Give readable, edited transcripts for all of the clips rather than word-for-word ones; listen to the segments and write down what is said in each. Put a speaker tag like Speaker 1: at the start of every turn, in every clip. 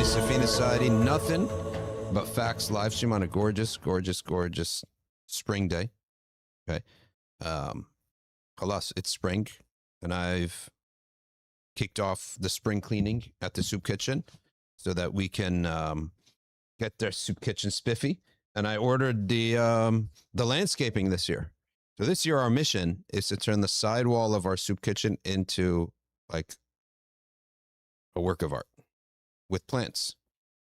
Speaker 1: Safina Society, Nothing But Facts live stream on a gorgeous, gorgeous, gorgeous spring day. Okay. Khalas, it's spring, and I've kicked off the spring cleaning at the soup kitchen so that we can get their soup kitchen spiffy. And I ordered the landscaping this year. So this year our mission is to turn the sidewall of our soup kitchen into like a work of art with plants,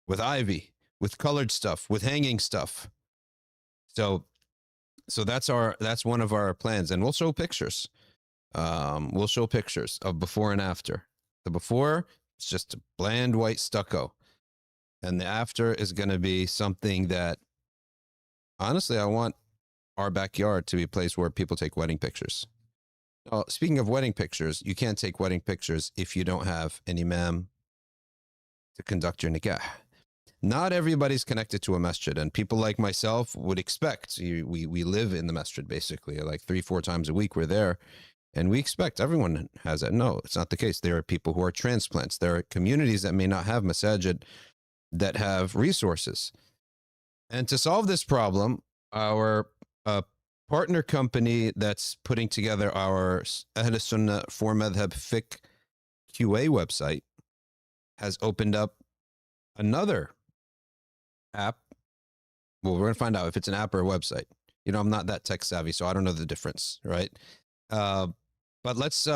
Speaker 1: with ivy, with colored stuff, with hanging stuff. So that's one of our plans, and we'll show pictures. We'll show pictures of before and after. The before, it's just bland white stucco, and the after is going to be something that, honestly, I want our backyard to be a place where people take wedding pictures. Speaking of wedding pictures, you can't take wedding pictures if you don't have an imam to conduct your nikah. Not everybody's connected to a masjid, and people like myself would expect. We live in the masjid basically, like 3-4 times a week we're there, and we expect everyone has it. No, it's not the case. There are people who are transplants. There are communities that may not have masajid that have resources. And to solve this problem, our partner company that's putting together our Ahl Sunnah for Madhab Fiqh QA website has opened up another app. Well, we're going to find out if it's an app or a website. You know, I'm not that tech savvy, so I don't know the difference, right? But let's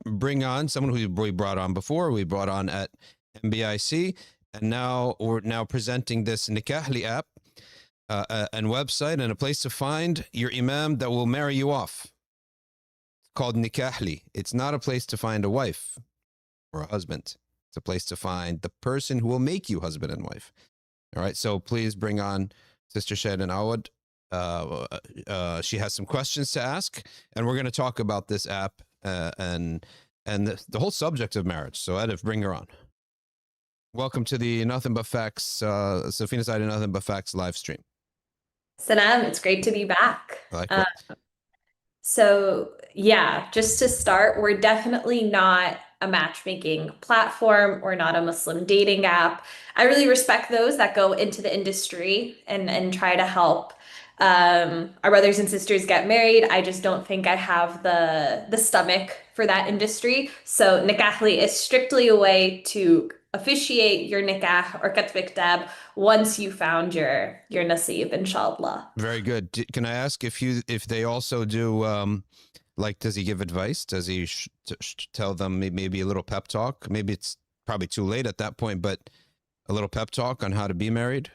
Speaker 1: bring on someone who we brought on before. We brought on at MBIC, and now we're presenting this Nikahly app and website and a place to find your imam that will marry you off. It's called Nikahly. It's not a place to find a wife or a husband. It's a place to find the person who will make you husband and wife. All right, so please bring on Sister Shadee and Awad. She has some questions to ask, and we're going to talk about this app and the whole subject of marriage. So, Edif, bring her on. Welcome to the Nothing But Facts, Safina Society Nothing But Facts live stream.
Speaker 2: Salam, it's great to be back.
Speaker 1: Likewise.
Speaker 2: So yeah, just to start, we're definitely not a matchmaking platform. We're not a Muslim dating app. I really respect those that go into the industry and try to help our brothers and sisters get married. I just don't think I have the stomach for that industry. So Nikahly is strictly a way to officiate your nikah or katb kitab once you found your nasib, inshallah.
Speaker 1: Very good. Can I ask if they also do like, does he give advice? Does he tell them maybe a little pep talk? Maybe it's probably too late at that point, but a little pep talk on how to be married?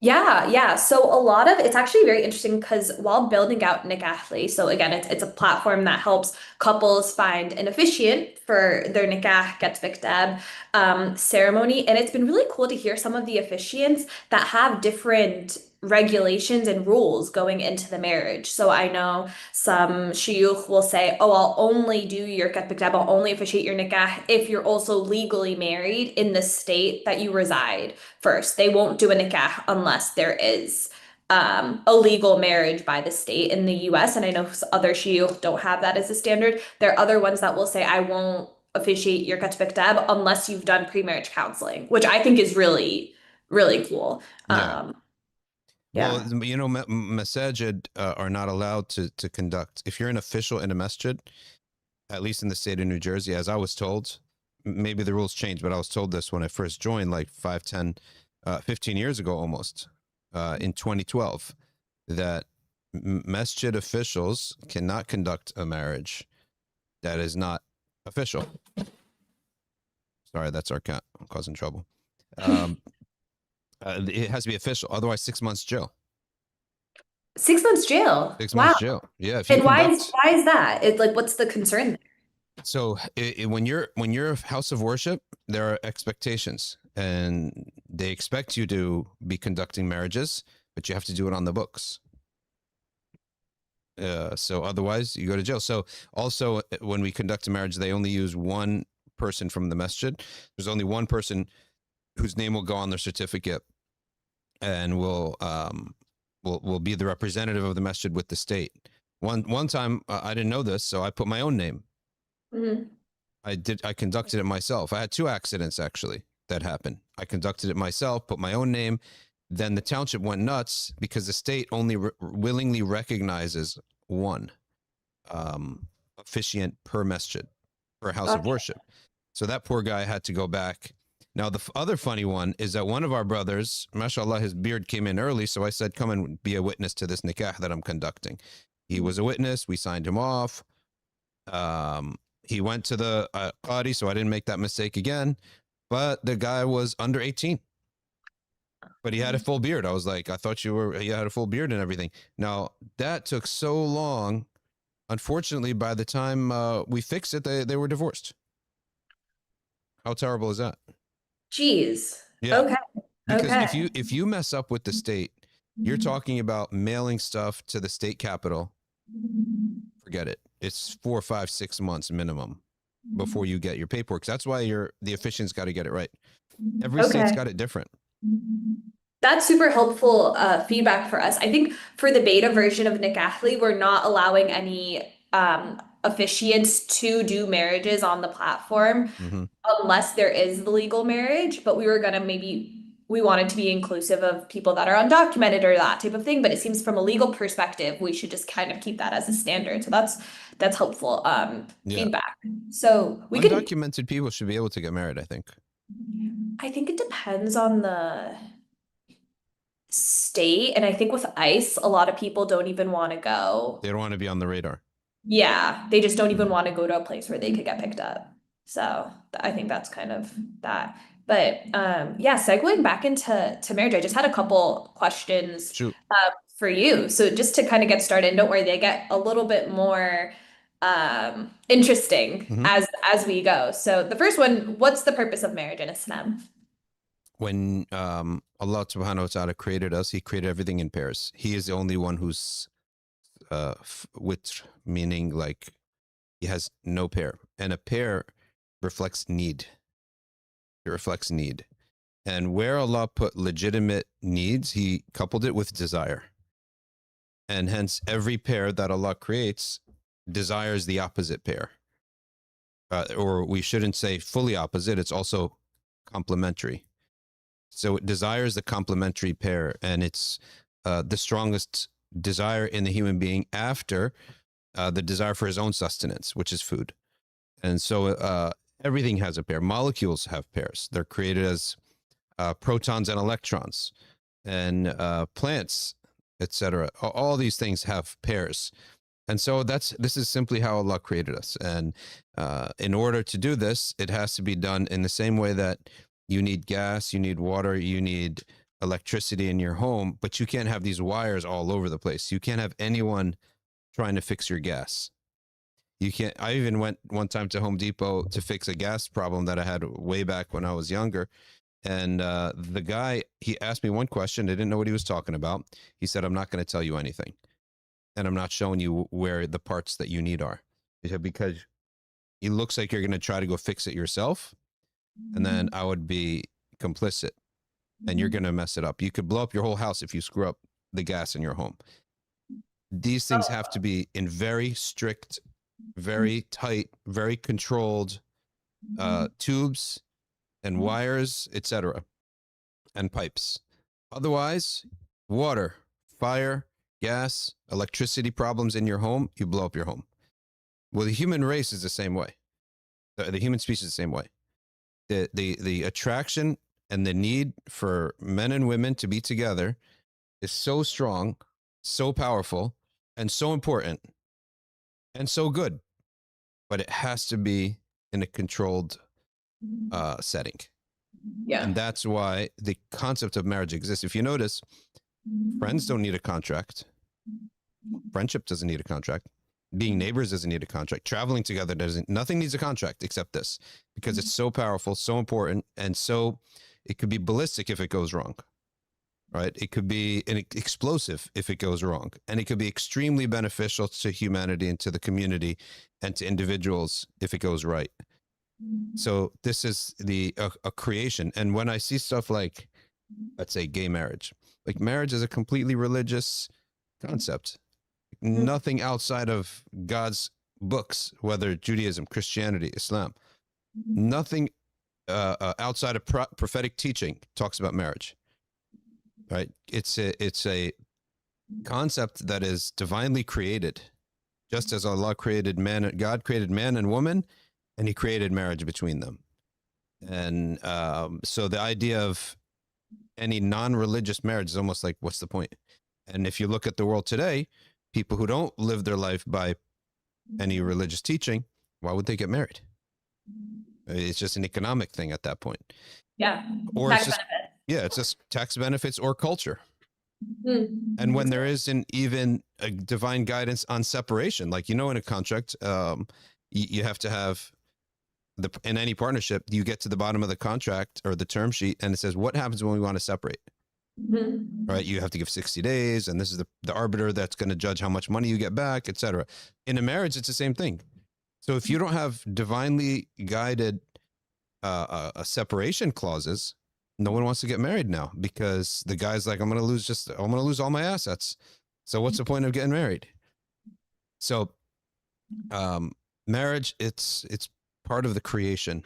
Speaker 2: Yeah. So a lot of it's actually very interesting because while building out Nikahly, so again, it's a platform that helps couples find an officiant for their nikah katb kitab ceremony, and it's been really cool to hear some of the officiants that have different regulations and rules going into the marriage. So I know some shuyukh will say, "Oh, I'll only do your katb kitab, I'll only officiate your nikah if you're also legally married in the state that you reside." First. They won't do a nikah unless there is a legal marriage by the state in the US. And I know other shuyukh don't have that as a standard. There are other ones that will say, "I won't officiate your katb kitab unless you've done pre-marriage counseling," which I think is really, really cool.
Speaker 1: Yeah.
Speaker 2: Yeah.
Speaker 1: Well, you know, masajid are not allowed to conduct. If you're an official in a masjid, at least in the state of New Jersey, as I was told, maybe the rules changed, but I was told this when I first joined, like 5, 10, 15 years ago almost, in 2012, that masjid officials cannot conduct a marriage that is not official. Sorry, that's our cat. I'm causing trouble. It has to be official, otherwise 6 months jail.
Speaker 2: 6 months jail.
Speaker 1: 6
Speaker 2: Wow.
Speaker 1: months jail. Yeah. If you
Speaker 2: And
Speaker 1: conduct,
Speaker 2: why is that? It's like, what's the concern there?
Speaker 1: So when you're a house of worship, there are expectations, and they expect you to be conducting marriages, but you have to do it on the books. So otherwise you go to jail. So also when we conduct a marriage, they only use one person from the masjid. There's only one person whose name will go on their certificate and will be the representative of the masjid with the state. One time I didn't know this, so I put my own name.
Speaker 2: Mm-hmm.
Speaker 1: I conducted it myself. I had 2 accidents actually. that happened. I conducted it myself, put my own name. Then the township went nuts because the state only willingly recognizes one officiant per masjid, per house of worship. So that poor guy had to go back. Now, the other funny one is that one of our brothers, mashallah, his beard came in early. So I said, come and be a witness to this nikah that I'm conducting. He was a witness. We signed him off. He went to the qadi, so I didn't make that mistake again. But the guy was under 18. But he had a full beard. I was like, I thought you had a full beard and everything. Now, that took so long. Unfortunately, by the time we fixed it, they were divorced. How terrible is that?
Speaker 2: Jeez.
Speaker 1: Yeah.
Speaker 2: Okay.
Speaker 1: Because if you mess up with the state, you're talking about mailing stuff to the state capital. Forget it. It's 4, 5, 6 months minimum before you get your paperwork. That's why the officiant's got to get it right. Every state's got it different.
Speaker 2: That's super helpful feedback for us. I think for the beta version of Nikahly, we're not allowing any officiants to do marriages on the platform unless there is the legal marriage. But we were gonna we wanted to be inclusive of people that are undocumented or that type of thing. But it seems from a legal perspective, we should just kind of keep that as a standard. So that's helpful feedback. So we could.
Speaker 1: Undocumented people should be able to get married, I think.
Speaker 2: I think it depends on the state, and I think with ICE, a lot of people don't even want to go.
Speaker 1: They don't want to be on the radar.
Speaker 2: Yeah, they just don't even want to go to a place where they could get picked up. So I think that's kind of that. But yeah, segueing back into marriage, I just had a couple questions for you. So just to kind of get started, don't worry, they get a little bit more interesting as we go. So the first one, what's the purpose of marriage in Islam?
Speaker 1: When Allah subhanahu wa ta'ala created us, he created everything in pairs. He is the only one who's witr, meaning like he has no pair. And a pair reflects need. It reflects need. And where Allah put legitimate needs, he coupled it with desire. And hence every pair that Allah creates desires the opposite pair. Or we shouldn't say fully opposite, it's also complementary. So it desires the complementary pair, and it's the strongest desire in the human being after the desire for his own sustenance, which is food. And so everything has a pair. Molecules have pairs. They're created as protons and electrons, and plants, etc. All these things have pairs. And so this is simply how Allah created us. And in order to do this, it has to be done in the same way that you need gas, you need water, you need electricity in your home, but you can't have these wires all over the place. You can't have anyone trying to fix your gas. You can't. I even went one time to Home Depot to fix a gas problem that I had way back when I was younger. And the guy, he asked me one question. I didn't know what he was talking about. He said, I'm not going to tell you anything. And I'm not showing you where the parts that you need are. He said, because it looks like you're going to try to go fix it yourself. And then I would be complicit and you're going to mess it up. You could blow up your whole house if you screw up the gas in your home. These things have to be in very strict, very tight, very controlled tubes and wires, etc., and pipes. Otherwise, water, fire, gas, electricity problems in your home, you blow up your home. Well, the human race is the same way. The human species is the same way. The attraction and the need for men and women to be together is so strong, so powerful, and so important, and so good. But it has to be in a controlled setting. Yeah. And that's why the concept of marriage exists. If you notice, friends don't need a contract. Friendship doesn't need a contract. Being neighbors doesn't need a contract. Traveling together nothing needs a contract except this, because it's so powerful, so important, and so it could be ballistic if it goes wrong, right? It could be an explosive if it goes wrong, and it could be extremely beneficial to humanity and to the community and to individuals if it goes right. So this is a creation. And when I see stuff like, let's say, gay marriage, like marriage is a completely religious concept. Nothing outside of God's books, whether Judaism, Christianity, Islam, nothing outside of prophetic teaching talks about marriage, right? It's a concept that is divinely created, just as Allah created man. God created man and woman, and He created marriage between them. And so the idea of any non-religious marriage is almost like, what's the point? And if you look at the world today, people who don't live their life by any religious teaching, why would they get married? It's just an economic thing at that point.
Speaker 2: Yeah.
Speaker 1: Or
Speaker 2: Tax
Speaker 1: it's just,
Speaker 2: benefit.
Speaker 1: yeah, it's just tax benefits or culture.
Speaker 2: Mm.
Speaker 1: And when there isn't even a divine guidance on separation, like, in a contract, you have to have in any partnership, you get to the bottom of the contract or the term sheet, and it says, what happens when we want to separate? Right? You have to give 60 days, and this is the arbiter that's going to judge how much money you get back, etc. In a marriage, it's the same thing. So if you don't have divinely guided separation clauses, no one wants to get married now, because the guy's like, I'm going to lose all my assets. So what's the point of getting married? So marriage, it's part of the creation.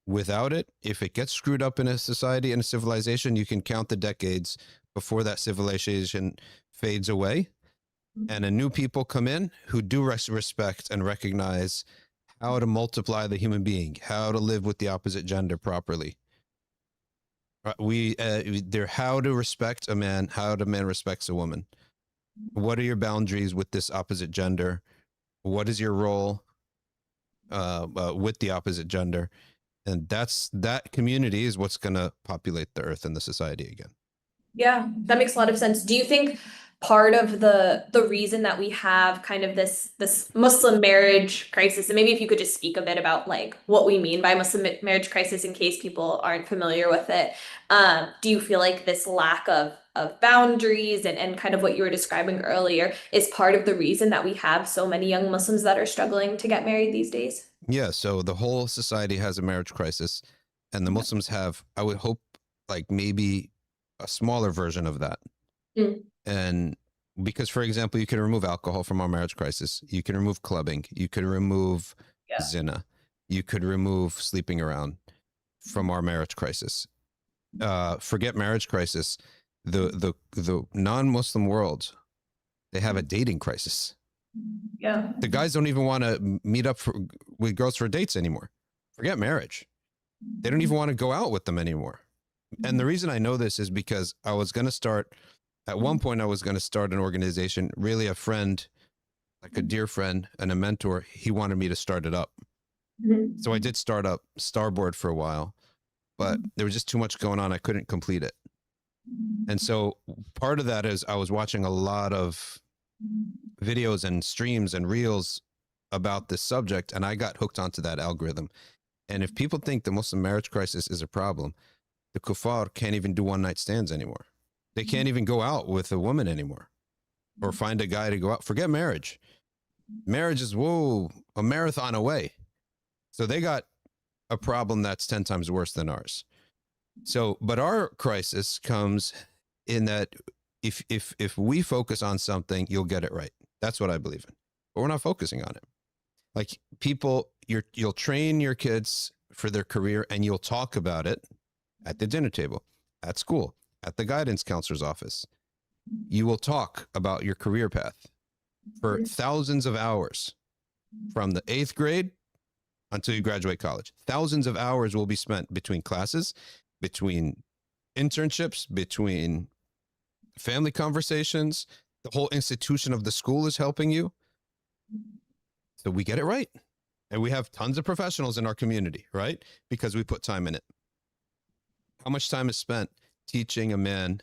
Speaker 1: Without it, if it gets screwed up in a society, in a civilization, you can count the decades before that civilization fades away, and a new people come in who do respect and recognize how to multiply the human being, how to live with the opposite gender properly. They're how to respect a man, how a man respects a woman. What are your boundaries with this opposite gender? What is your role with the opposite gender? And that community is what's going to populate the earth and the society again.
Speaker 2: Yeah, that makes a lot of sense. Do you think part of the reason that we have kind of this Muslim marriage crisis, and maybe if you could just speak a bit about like what we mean by Muslim marriage crisis in case people aren't familiar with it, do you feel like this lack of boundaries and kind of what you were describing earlier is part of the reason that we have so many young Muslims that are struggling to get married these days?
Speaker 1: Yeah, so the whole society has a marriage crisis, and the Muslims have, I would hope, like maybe a smaller version of that. And because, for example, you can remove alcohol from our marriage crisis, you can remove clubbing, you can remove zina, you could remove sleeping around from our marriage crisis. Forget marriage crisis, the non-Muslim world, they have a dating crisis.
Speaker 2: Yeah.
Speaker 1: The guys don't even want to meet up with girls for dates anymore. Forget marriage. They don't even want to go out with them anymore. And the reason I know this is because at one point I was going to start an organization, really a friend, like a dear friend and a mentor. He wanted me to start it up. So I did start up Starboard for a while, but there was just too much going on. I couldn't complete it. And so part of that is I was watching a lot of videos and streams and reels about this subject, and I got hooked onto that algorithm. And if people think the Muslim marriage crisis is a problem, the kuffar can't even do one night stands anymore. They can't even go out with a woman anymore or find a guy to go out. Forget marriage. Marriage is, a marathon away. So they got a problem that's 10 times worse than ours. So, but our crisis comes in that if we focus on something, you'll get it right. That's what I believe in. But we're not focusing on it. Like people, you'll train your kids for their career, and you'll talk about it at the dinner table, at school, at the guidance counselor's office. You will talk about your career path for thousands of hours from the 8th grade until you graduate college. Thousands of hours will be spent between classes, between internships, between family conversations. The whole institution of the school is helping you. So we get it right. And we have tons of professionals in our community, right? Because we put time in it. How much time is spent teaching a man,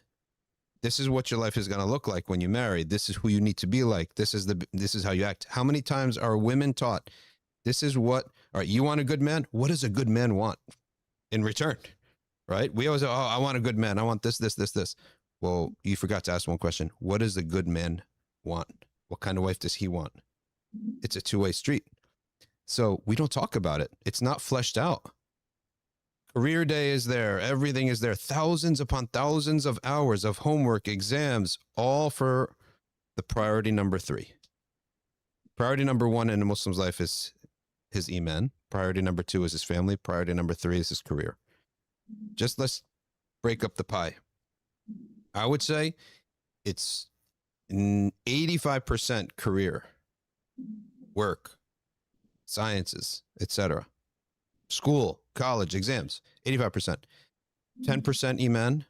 Speaker 1: this is what your life is going to look like when you marry. This is who you need to be like. This is how you act. How many times are women taught, this is what, all right, you want a good man? What does a good man want in return? Right? We always say, I want a good man. I want this. Well, you forgot to ask one question. What does a good man want? What kind of wife does he want? It's a two-way street. So we don't talk about it. It's not fleshed out. Career day is there. Everything is there. Thousands upon thousands of hours of homework, exams, all for the priority number 3. Priority number 1 in a Muslim's life is his iman. Priority number 2 is his family. Priority number 3 is his career. Just let's break up the pie. I would say it's 85% career, work, sciences, etc. School, college, exams, 85%. 10% iman,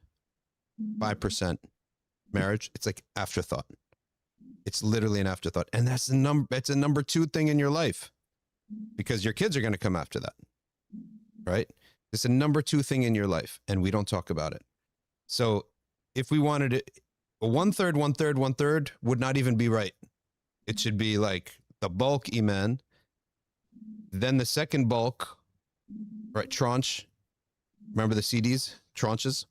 Speaker 1: 5% marriage. It's like afterthought. It's literally an afterthought. And that's it's a number 2 thing in your life, because your kids are going to come after that, right? It's a number 2 thing in your life, and we don't talk about it. So if we wanted it, a 1/3, 1/3, 1/3 would not even be right. It should be like the bulk iman, then the second bulk, right? Tranche. Remember the CDs, tranches,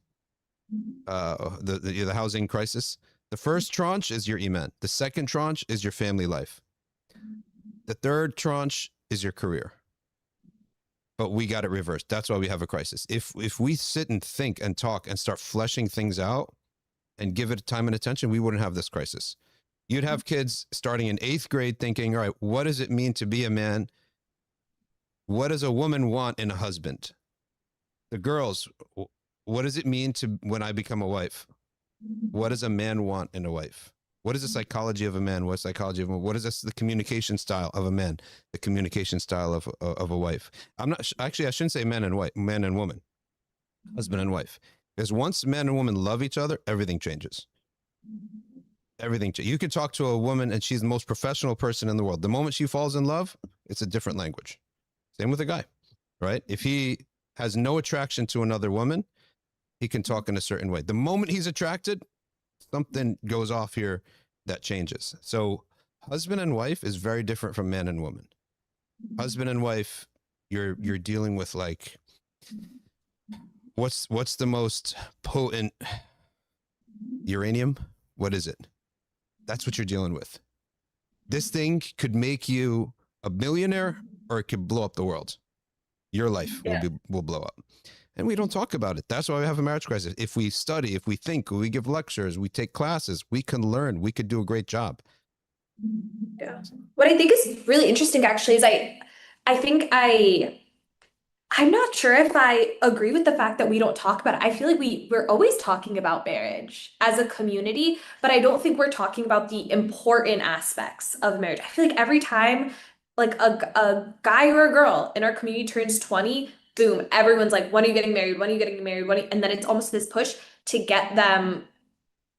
Speaker 1: the housing crisis. The first tranche is your iman. The second tranche is your family life. The third tranche is your career. But we got it reversed. That's why we have a crisis. If we sit and think and talk and start fleshing things out and give it time and attention, we wouldn't have this crisis. You'd have kids starting in 8th grade thinking, all right, what does it mean to be a man? What does a woman want in a husband? The girls, what does it mean to when I become a wife? What does a man want in a wife? What is the psychology of a man? What psychology of a woman? What is the communication style of a man? The communication style of a wife. I'm not actually. I shouldn't say man and woman, husband and wife. Because once man and woman love each other, everything changes. Everything. You could talk to a woman and she's the most professional person in the world. The moment she falls in love, it's a different language. Same with a guy, right? If he has no attraction to another woman, he can talk in a certain way. The moment he's attracted, something goes off here that changes. So husband and wife is very different from man and woman. Husband and wife, you're dealing with like, what's the most potent uranium? What is it? That's what you're dealing with. This thing could make you a billionaire, or it could blow up the world. Your life will blow up. And we don't talk about it. That's why we have a marriage crisis. If we study, if we think, we give lectures, we take classes, we can learn, we could do a great job.
Speaker 2: Yeah. What I think is really interesting actually is I think I'm not sure if I agree with the fact that we don't talk about it. I feel like we're always talking about marriage as a community, but I don't think we're talking about the important aspects of marriage. I feel like every time like a guy or a girl in our community turns 20, boom, everyone's like, when are you getting married? When are you getting married? And then it's almost this push to get them,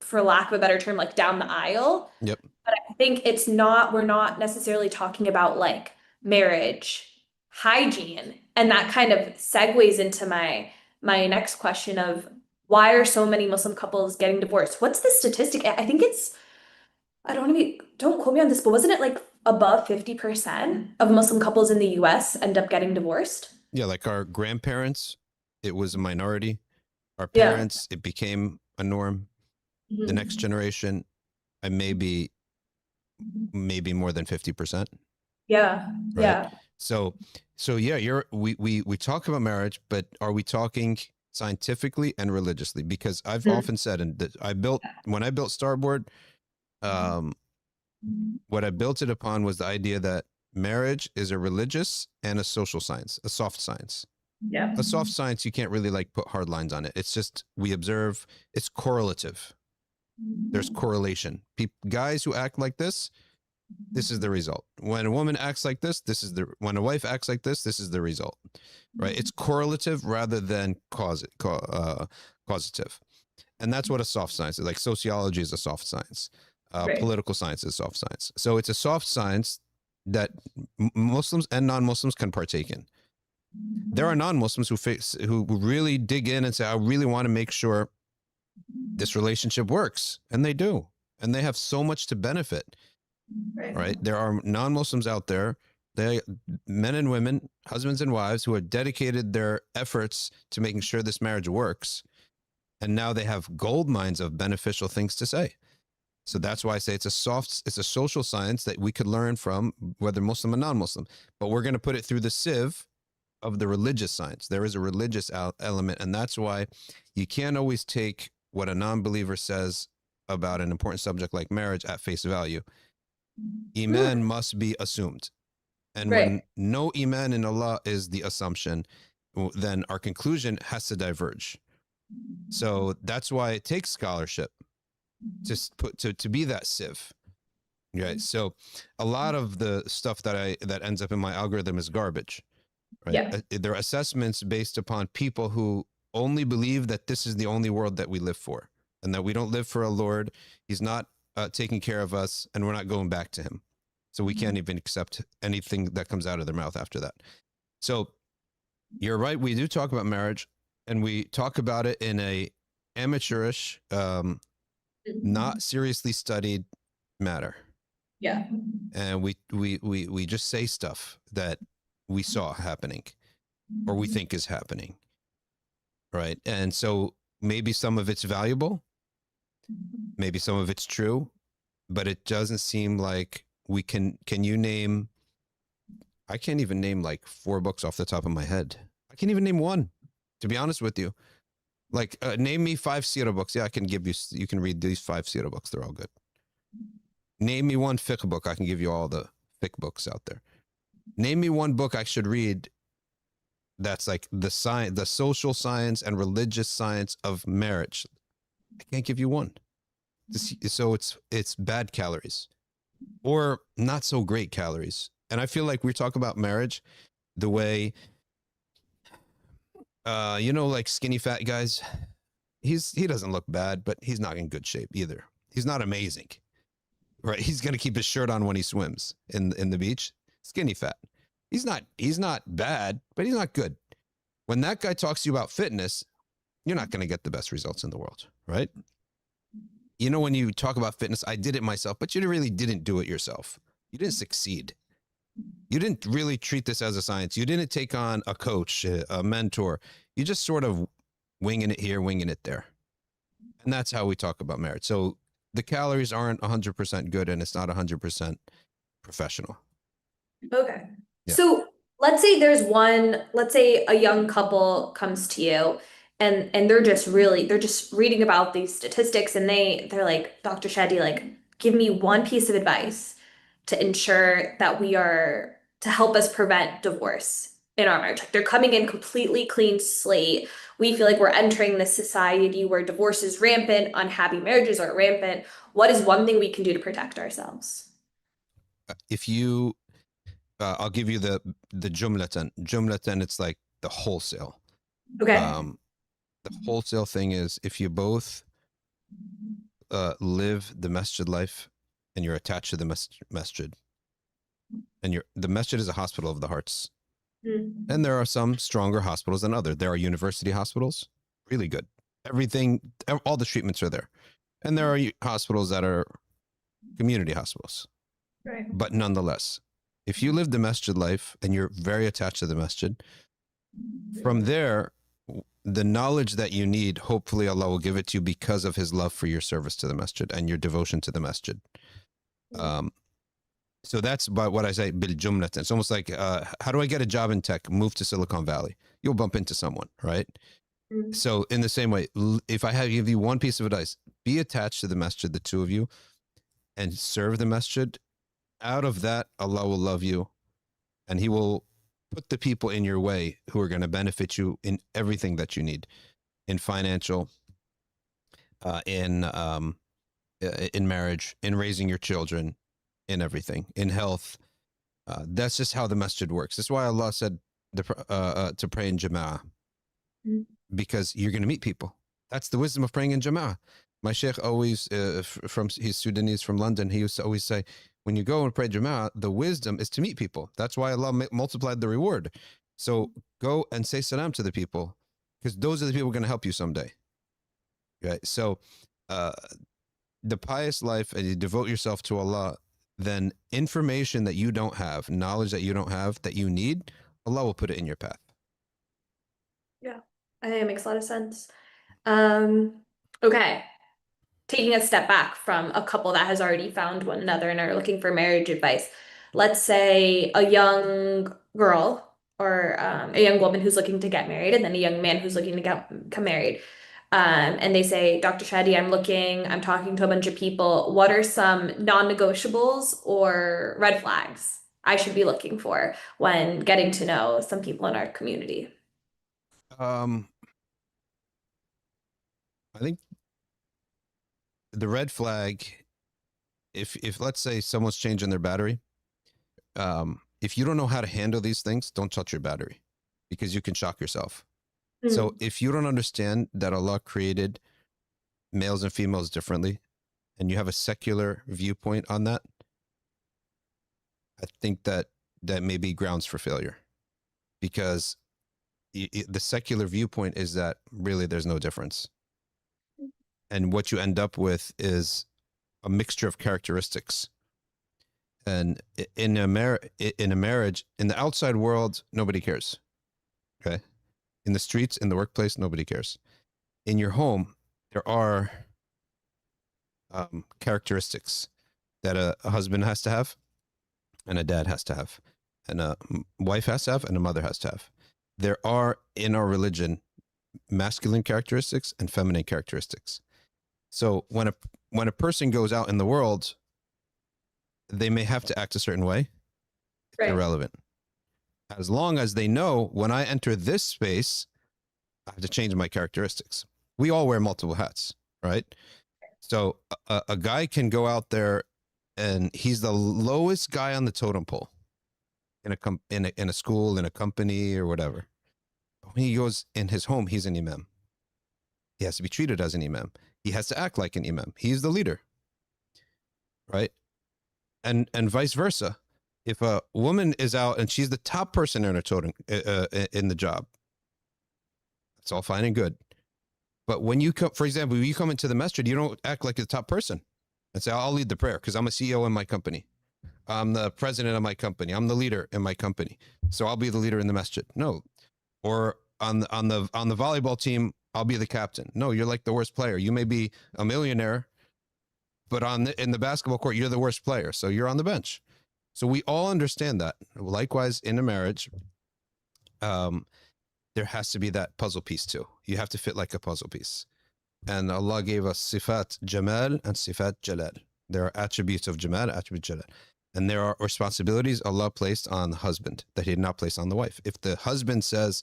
Speaker 2: for lack of a better term, like down the aisle.
Speaker 1: Yep.
Speaker 2: But I think we're not necessarily talking about like marriage hygiene. And that kind of segues into my next question of why are so many Muslim couples getting divorced? What's the statistic? I think I don't want to don't quote me on this, but wasn't it like above 50% of Muslim couples in the US end up getting divorced?
Speaker 1: Yeah, like our grandparents, it was a minority. Our parents, it became a norm. The next generation, maybe more than 50%.
Speaker 2: Yeah.
Speaker 1: Right?
Speaker 2: Yeah.
Speaker 1: So yeah, we talk about marriage, but are we talking scientifically and religiously? Because I've often said, and when I built Starboard, what I built it upon was the idea that marriage is a religious and a social science, a soft science.
Speaker 2: Yeah.
Speaker 1: A soft science, you can't really like put hard lines on it. It's just, we observe, it's correlative. There's correlation. Guys who act like this is the result. When a woman acts like this, when a wife acts like this is the result, right? It's correlative rather than causative. And that's what a soft science is. Like sociology is a soft science.
Speaker 2: Right.
Speaker 1: Political science is soft science. So it's a soft science that Muslims and non-Muslims can partake in. There are non-Muslims who really dig in and say, I really want to make sure this relationship works. And they do. And they have so much to benefit. Right? There are non-Muslims out there, men and women, husbands and wives, who have dedicated their efforts to making sure this marriage works. And now they have gold mines of beneficial things to say. So that's why I say it's a social science that we could learn from, whether Muslim or non-Muslim. But we're going to put it through the sieve of the religious science. There is a religious element. And that's why you can't always take what a non-believer says about an important subject like marriage at face value. Iman must be assumed. And when
Speaker 2: Right.
Speaker 1: no iman in Allah is the assumption, then our conclusion has to diverge. So that's why it takes scholarship to be that sieve. Right. So a lot of the stuff that ends up in my algorithm is garbage. Right.
Speaker 2: Yeah.
Speaker 1: They're assessments based upon people who only believe that this is the only world that we live for, and that we don't live for a Lord. He's not taking care of us, and we're not going back to him. So we can't even accept anything that comes out of their mouth after that. So you're right. We do talk about marriage, and we talk about it in a amateurish, not seriously studied matter.
Speaker 2: Yeah.
Speaker 1: And we just say stuff that we saw happening or we think is happening. Right. And so maybe some of it's valuable, maybe some of it's true, but it doesn't seem like we can you name, I can't even name like 4 books off the top of my head. I can't even name one, to be honest with you. Like, name me 5 Sirah books. Yeah, I can give you, you can read these 5 Sirah books. They're all good. Name me one fiqh book. I can give you all the fiqh books out there. Name me one book I should read that's like the science, the social science and religious science of marriage. I can't give you one. So it's bad calories or not so great calories. And I feel like we talk about marriage the way, like skinny fat guys. He doesn't look bad, but he's not in good shape either. He's not amazing, right? He's gonna keep his shirt on when he swims in the beach. Skinny fat. He's not bad, but he's not good. When that guy talks to you about fitness, you're not gonna get the best results in the world, right? When you talk about fitness, I did it myself, but you really didn't do it yourself. You didn't succeed. You didn't really treat this as a science. You didn't take on a coach, a mentor. You just sort of winging it here, winging it there. And that's how we talk about marriage. So the calories aren't 100% good, and it's not 100% professional.
Speaker 2: Okay.
Speaker 1: Yeah.
Speaker 2: So let's say a young couple comes to you and they're just reading about these statistics and they're like, Dr. Shadee, like, give me one piece of advice to ensure that to help us prevent divorce in our marriage. Like, they're coming in completely clean slate. We feel like we're entering this society where divorce is rampant, unhappy marriages are rampant. What is one thing we can do to protect ourselves?
Speaker 1: If you, I'll give you the jumlatan. Jumlatan, it's like the wholesale.
Speaker 2: Okay.
Speaker 1: The wholesale thing is if you both live the masjid life and you're attached to the masjid, and the masjid is a hospital of the hearts. And there are some stronger hospitals than others. There are university hospitals, really good. Everything, all the treatments are there. And there are hospitals that are community hospitals.
Speaker 2: Right.
Speaker 1: But nonetheless, if you live the masjid life and you're very attached to the masjid, from there, the knowledge that you need, hopefully Allah will give it to you because of his love for your service to the masjid and your devotion to the masjid. So that's about what I say, bil jumlat. It's almost like, how do I get a job in tech? Move to Silicon Valley. You'll bump into someone, right? So in the same way, if I give you one piece of advice, be attached to the masjid, the two of you, and serve the masjid. Out of that, Allah will love you, and he will put the people in your way who are going to benefit you in everything that you need, in financial, in marriage, in raising your children, in everything, in health. That's just how the masjid works. That's why Allah said to pray in jama'ah, because you're going to meet people. That's the wisdom of praying in jama'ah. My sheikh always, he's Sudanese from London, he used to always say, when you go and pray jama'ah, the wisdom is to meet people. That's why Allah multiplied the reward. So go and say salam to the people, because those are the people going to help you someday. Right? So the pious life, and you devote yourself to Allah, then information that you don't have, knowledge that you don't have, that you need, Allah will put it in your path.
Speaker 2: Yeah, I think it makes a lot of sense. Okay. Taking a step back from a couple that has already found one another and are looking for marriage advice. Let's say a young girl or a young woman who's looking to get married, and then a young man who's looking to become married. And they say, Dr. Shadee, I'm talking to a bunch of people. What are some non-negotiables or red flags I should be looking for when getting to know some people in our community?
Speaker 1: I think the red flag, if let's say someone's changing their battery, if you don't know how to handle these things, don't touch your battery because you can shock yourself. So if you don't understand that Allah created males and females differently, and you have a secular viewpoint on that, I think that may be grounds for failure, because the secular viewpoint is that really there's no difference. And what you end up with is a mixture of characteristics. And in a marriage, in the outside world, nobody cares. Okay. In the streets, in the workplace, nobody cares. In your home, there are characteristics that a husband has to have, and a dad has to have, and a wife has to have, and a mother has to have. There are, in our religion, masculine characteristics and feminine characteristics. So when a person goes out in the world, they may have to act a certain way. It's
Speaker 2: Right.
Speaker 1: irrelevant. As long as they know, when I enter this space, I have to change my characteristics. We all wear multiple hats, right? So a guy can go out there and he's the lowest guy on the totem pole in a school, in a company, or whatever. But when he goes in his home, he's an imam. He has to be treated as an imam. He has to act like an imam. He's the leader, right? And vice versa. If a woman is out and she's the top person in her totem in the job, that's all fine and good. But when you come, for example, when you come into the masjid, you don't act like the top person and say, I'll lead the prayer because I'm a CEO in my company. I'm the president of my company. I'm the leader in my company. So I'll be the leader in the masjid. No. Or on the volleyball team, I'll be the captain. No, you're like the worst player. You may be a millionaire, but in the basketball court, you're the worst player. So you're on the bench. So we all understand that. Likewise, in a marriage, there has to be that puzzle piece too. You have to fit like a puzzle piece. And Allah gave us sifat jamal and sifat jalal. There are attributes of jamal, attributes jalal. And there are responsibilities Allah placed on the husband that he did not place on the wife. If the husband says,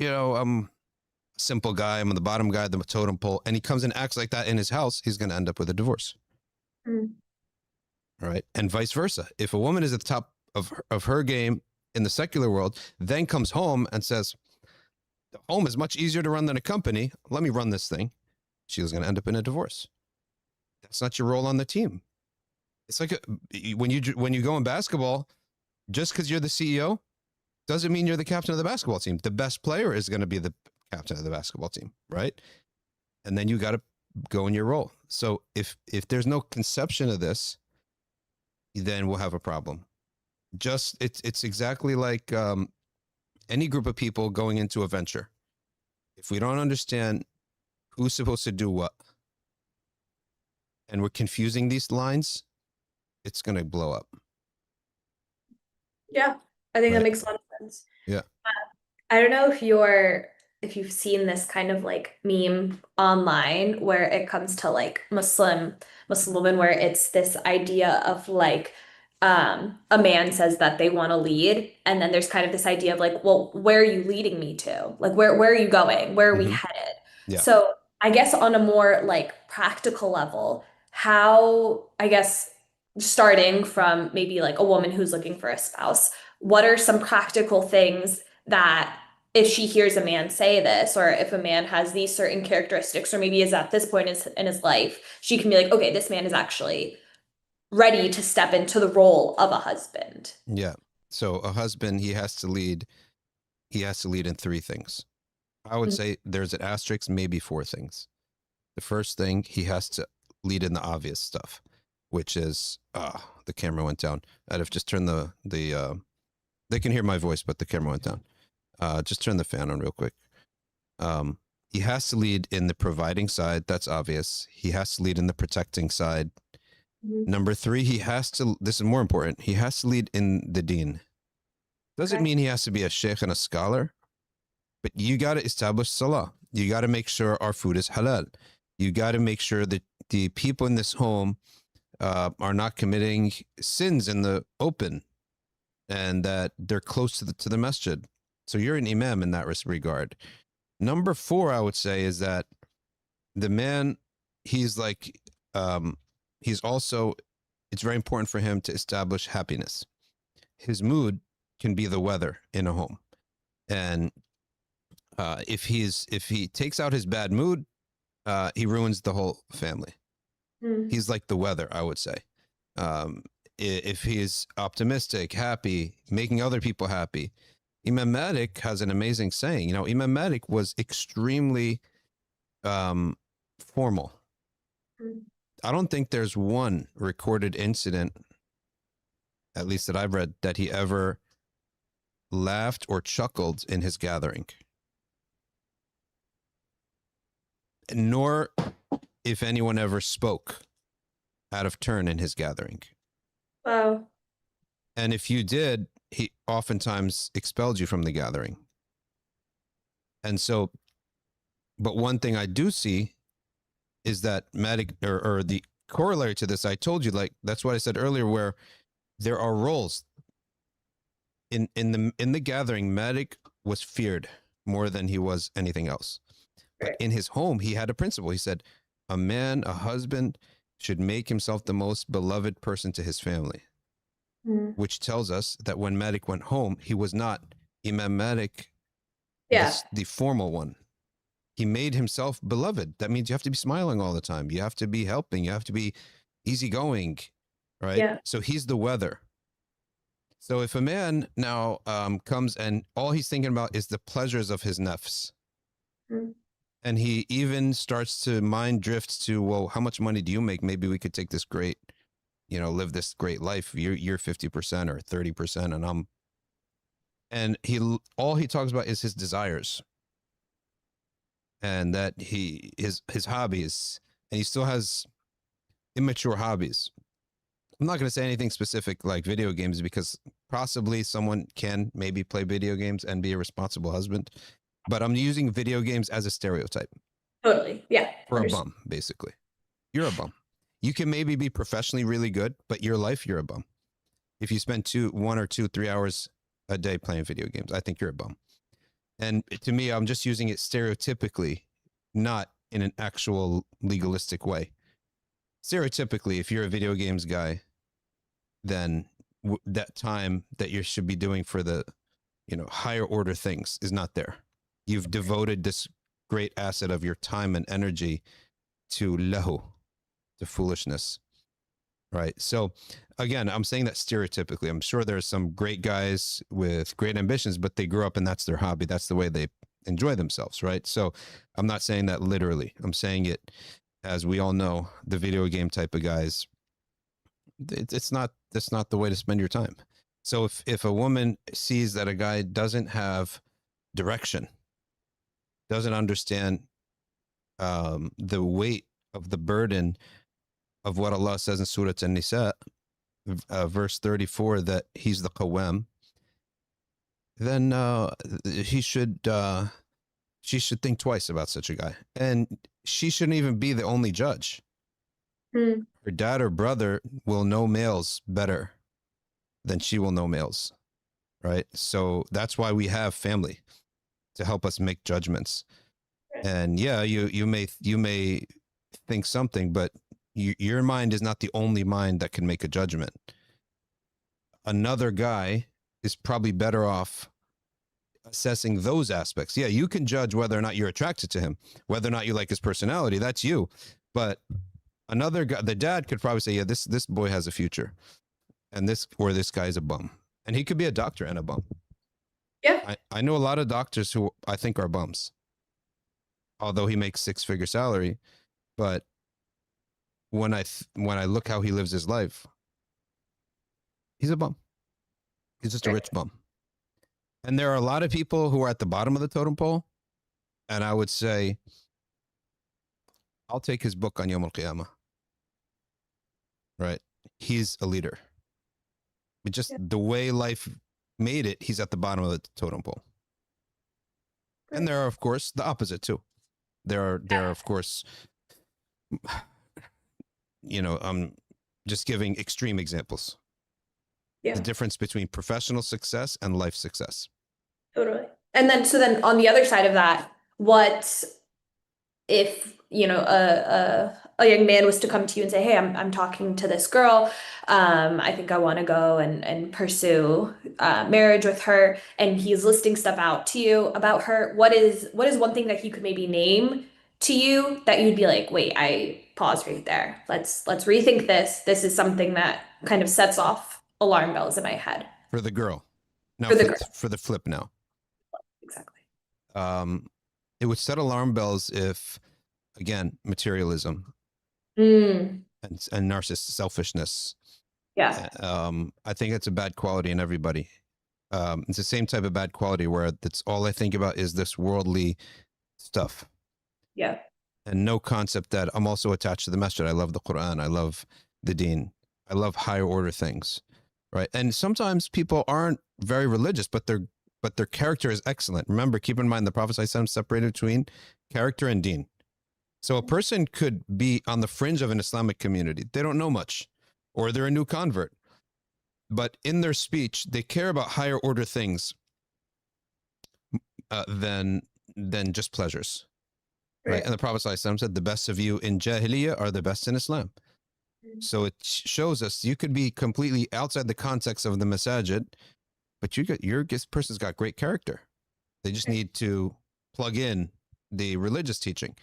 Speaker 1: I'm a simple guy, I'm the bottom guy, the totem pole, and he comes and acts like that in his house, he's going to end up with a divorce. All right. And vice versa. If a woman is at the top of her game in the secular world, then comes home and says, the home is much easier to run than a company. Let me run this thing. She's going to end up in a divorce. That's not your role on the team. It's like when you go in basketball, just because you're the CEO doesn't mean you're the captain of the basketball team. The best player is going to be the captain of the basketball team, right? And then you got to go in your role. So if there's no conception of this, then we'll have a problem. It's exactly like any group of people going into a venture. If we don't understand who's supposed to do what, and we're confusing these lines, it's going to blow up.
Speaker 2: Yeah, I think that
Speaker 1: Right.
Speaker 2: makes a lot of sense.
Speaker 1: Yeah.
Speaker 2: I don't know if you've seen this kind of like meme online where it comes to like Muslim women, where it's this idea of like a man says that they want to lead, and then there's kind of this idea of like, well, where are you leading me to? Like where are you going? Where are we headed?
Speaker 1: Yeah.
Speaker 2: So I guess on a more like practical level, how, I guess, starting from maybe like a woman who's looking for a spouse, what are some practical things that if she hears a man say this, or if a man has these certain characteristics, or maybe is at this point in his life, she can be like, okay, this man is actually ready to step into the role of a husband.
Speaker 1: Yeah. So a husband, he has to lead in three things. I would say there's an asterisk, maybe four things. The first thing, he has to lead in the obvious stuff, which is, the camera went down. I'd have just turned they can hear my voice, but the camera went down. Just turn the fan on real quick. He has to lead in the providing side. That's obvious. He has to lead in the protecting side. Number three, this is more important, he has to lead in the deen. Doesn't mean he has to be a sheikh and a scholar, but you got to establish salah. You got to make sure our food is halal. You got to make sure that the people in this home are not committing sins in the open, and that they're close to the masjid. So you're an imam in that regard. Number 4, I would say, is that the man, he's like, he's also, it's very important for him to establish happiness. His mood can be the weather in a home. And if he takes out his bad mood, he ruins the whole family. He's like the weather, I would say. If he's optimistic, happy, making other people happy. Imam Malik has an amazing saying. You know, Imam Malik was extremely formal. I don't think there's one recorded incident, at least that I've read, that he ever laughed or chuckled in his gathering. Nor if anyone ever spoke out of turn in his gathering.
Speaker 2: Wow.
Speaker 1: And if you did, he oftentimes expelled you from the gathering. And so, but one thing I do see is that Malik, or the corollary to this, I told you, like, that's what I said earlier, where there are roles. In the gathering, Malik was feared more than he was anything else. But in his home, he had a principle. He said, a man, a husband, should make himself the most beloved person to his family. Which tells us that when Malik went home, he was not Imam Malik, the formal one. He made himself beloved. That means you have to be smiling all the time. You have to be helping. You have to be easygoing, right?
Speaker 2: Yeah.
Speaker 1: So he's the weather. So if a man now comes and all he's thinking about is the pleasures of his nafs, and he even starts to mind drifts to, well, how much money do you make? Maybe we could take this great, you know, live this great life. You're 50% or 30%, and all he talks about is his desires, and that his hobbies, and he still has immature hobbies. I'm not going to say anything specific like video games, because possibly someone can maybe play video games and be a responsible husband, but I'm using video games as a stereotype.
Speaker 2: Totally. Yeah.
Speaker 1: For a bum, basically. You're a bum. You can maybe be professionally really good, but your life, you're a bum. If you spend 1 or 2, 3 hours a day playing video games, I think you're a bum. And to me, I'm just using it stereotypically, not in an actual legalistic way. Stereotypically, if you're a video games guy, then that time that you should be doing for the, you know, higher order things is not there. You've devoted this great asset of your time and energy to lahu, to foolishness, right? So again, I'm saying that stereotypically. I'm sure there's some great guys with great ambitions, but they grew up and that's their hobby. That's the way they enjoy themselves, right? So I'm not saying that literally. I'm saying it, as we all know, the video game type of guys, that's not the way to spend your time. So if a woman sees that a guy doesn't have direction, doesn't understand the weight of the burden of what Allah says in Surah An-Nisa, verse 34, that he's the Qawwam, then she should think twice about such a guy. And she shouldn't even be the only judge. Her dad or brother will know males better than she will know males, right? So that's why we have family, to help us make judgments. And yeah, you may think something, but your mind is not the only mind that can make a judgment. Another guy is probably better off assessing those aspects. Yeah, you can judge whether or not you're attracted to him, whether or not you like his personality. That's you. But another guy, the dad, could probably say, yeah, this boy has a future, and this guy's a bum, and he could be a doctor and a bum.
Speaker 2: Yeah.
Speaker 1: I know a lot of doctors who I think are bums, although he makes 6-figure salary. But when I look how he lives his life, he's a bum. He's just a rich bum. And there are a lot of people who are at the bottom of the totem pole, and I would say, I'll take his book on Yawm al-Qiyamah. Right? He's a leader. But just the way life made it, he's at the bottom of the totem pole. And there are, of course, the opposite too. There are, of course, you know, I'm just giving extreme examples. The
Speaker 2: Yeah,
Speaker 1: difference between professional success and life success.
Speaker 2: totally. And then, so then on the other side of that, what if, you know, a young man was to come to you and say, "Hey, I'm talking to this girl. I think I want to go and pursue marriage with her," and he's listing stuff out to you about her. What is one thing that he could maybe name to you that you'd be like, "Wait, I pause right there. Let's rethink this. This is something that kind of sets off alarm bells in my head
Speaker 1: For the girl. Now
Speaker 2: for the girl."
Speaker 1: for the flip now.
Speaker 2: Exactly.
Speaker 1: Um, it would set alarm bells if, again, materialism
Speaker 2: Mm,
Speaker 1: and narcissist selfishness.
Speaker 2: yeah.
Speaker 1: I think it's a bad quality in everybody. It's the same type of bad quality where that's all I think about is this worldly stuff
Speaker 2: Yeah.
Speaker 1: and no concept that I'm also attached to the Masjid. I love the Quran. I love the Deen. I love higher order things, right? And sometimes people aren't very religious, but their character is excellent. Remember, keep in mind the Prophet ﷺ separated between character and Deen. So a person could be on the fringe of an Islamic community. They don't know much, or they're a new convert, but in their speech, they care about higher order things than just pleasures, right?
Speaker 2: Right.
Speaker 1: And the Prophet ﷺ said, "The best of you in Jahiliyyah are the best in Islam." So it shows us you could be completely outside the context of the Masjid, but this person's got great character. They just need to plug in the religious teaching.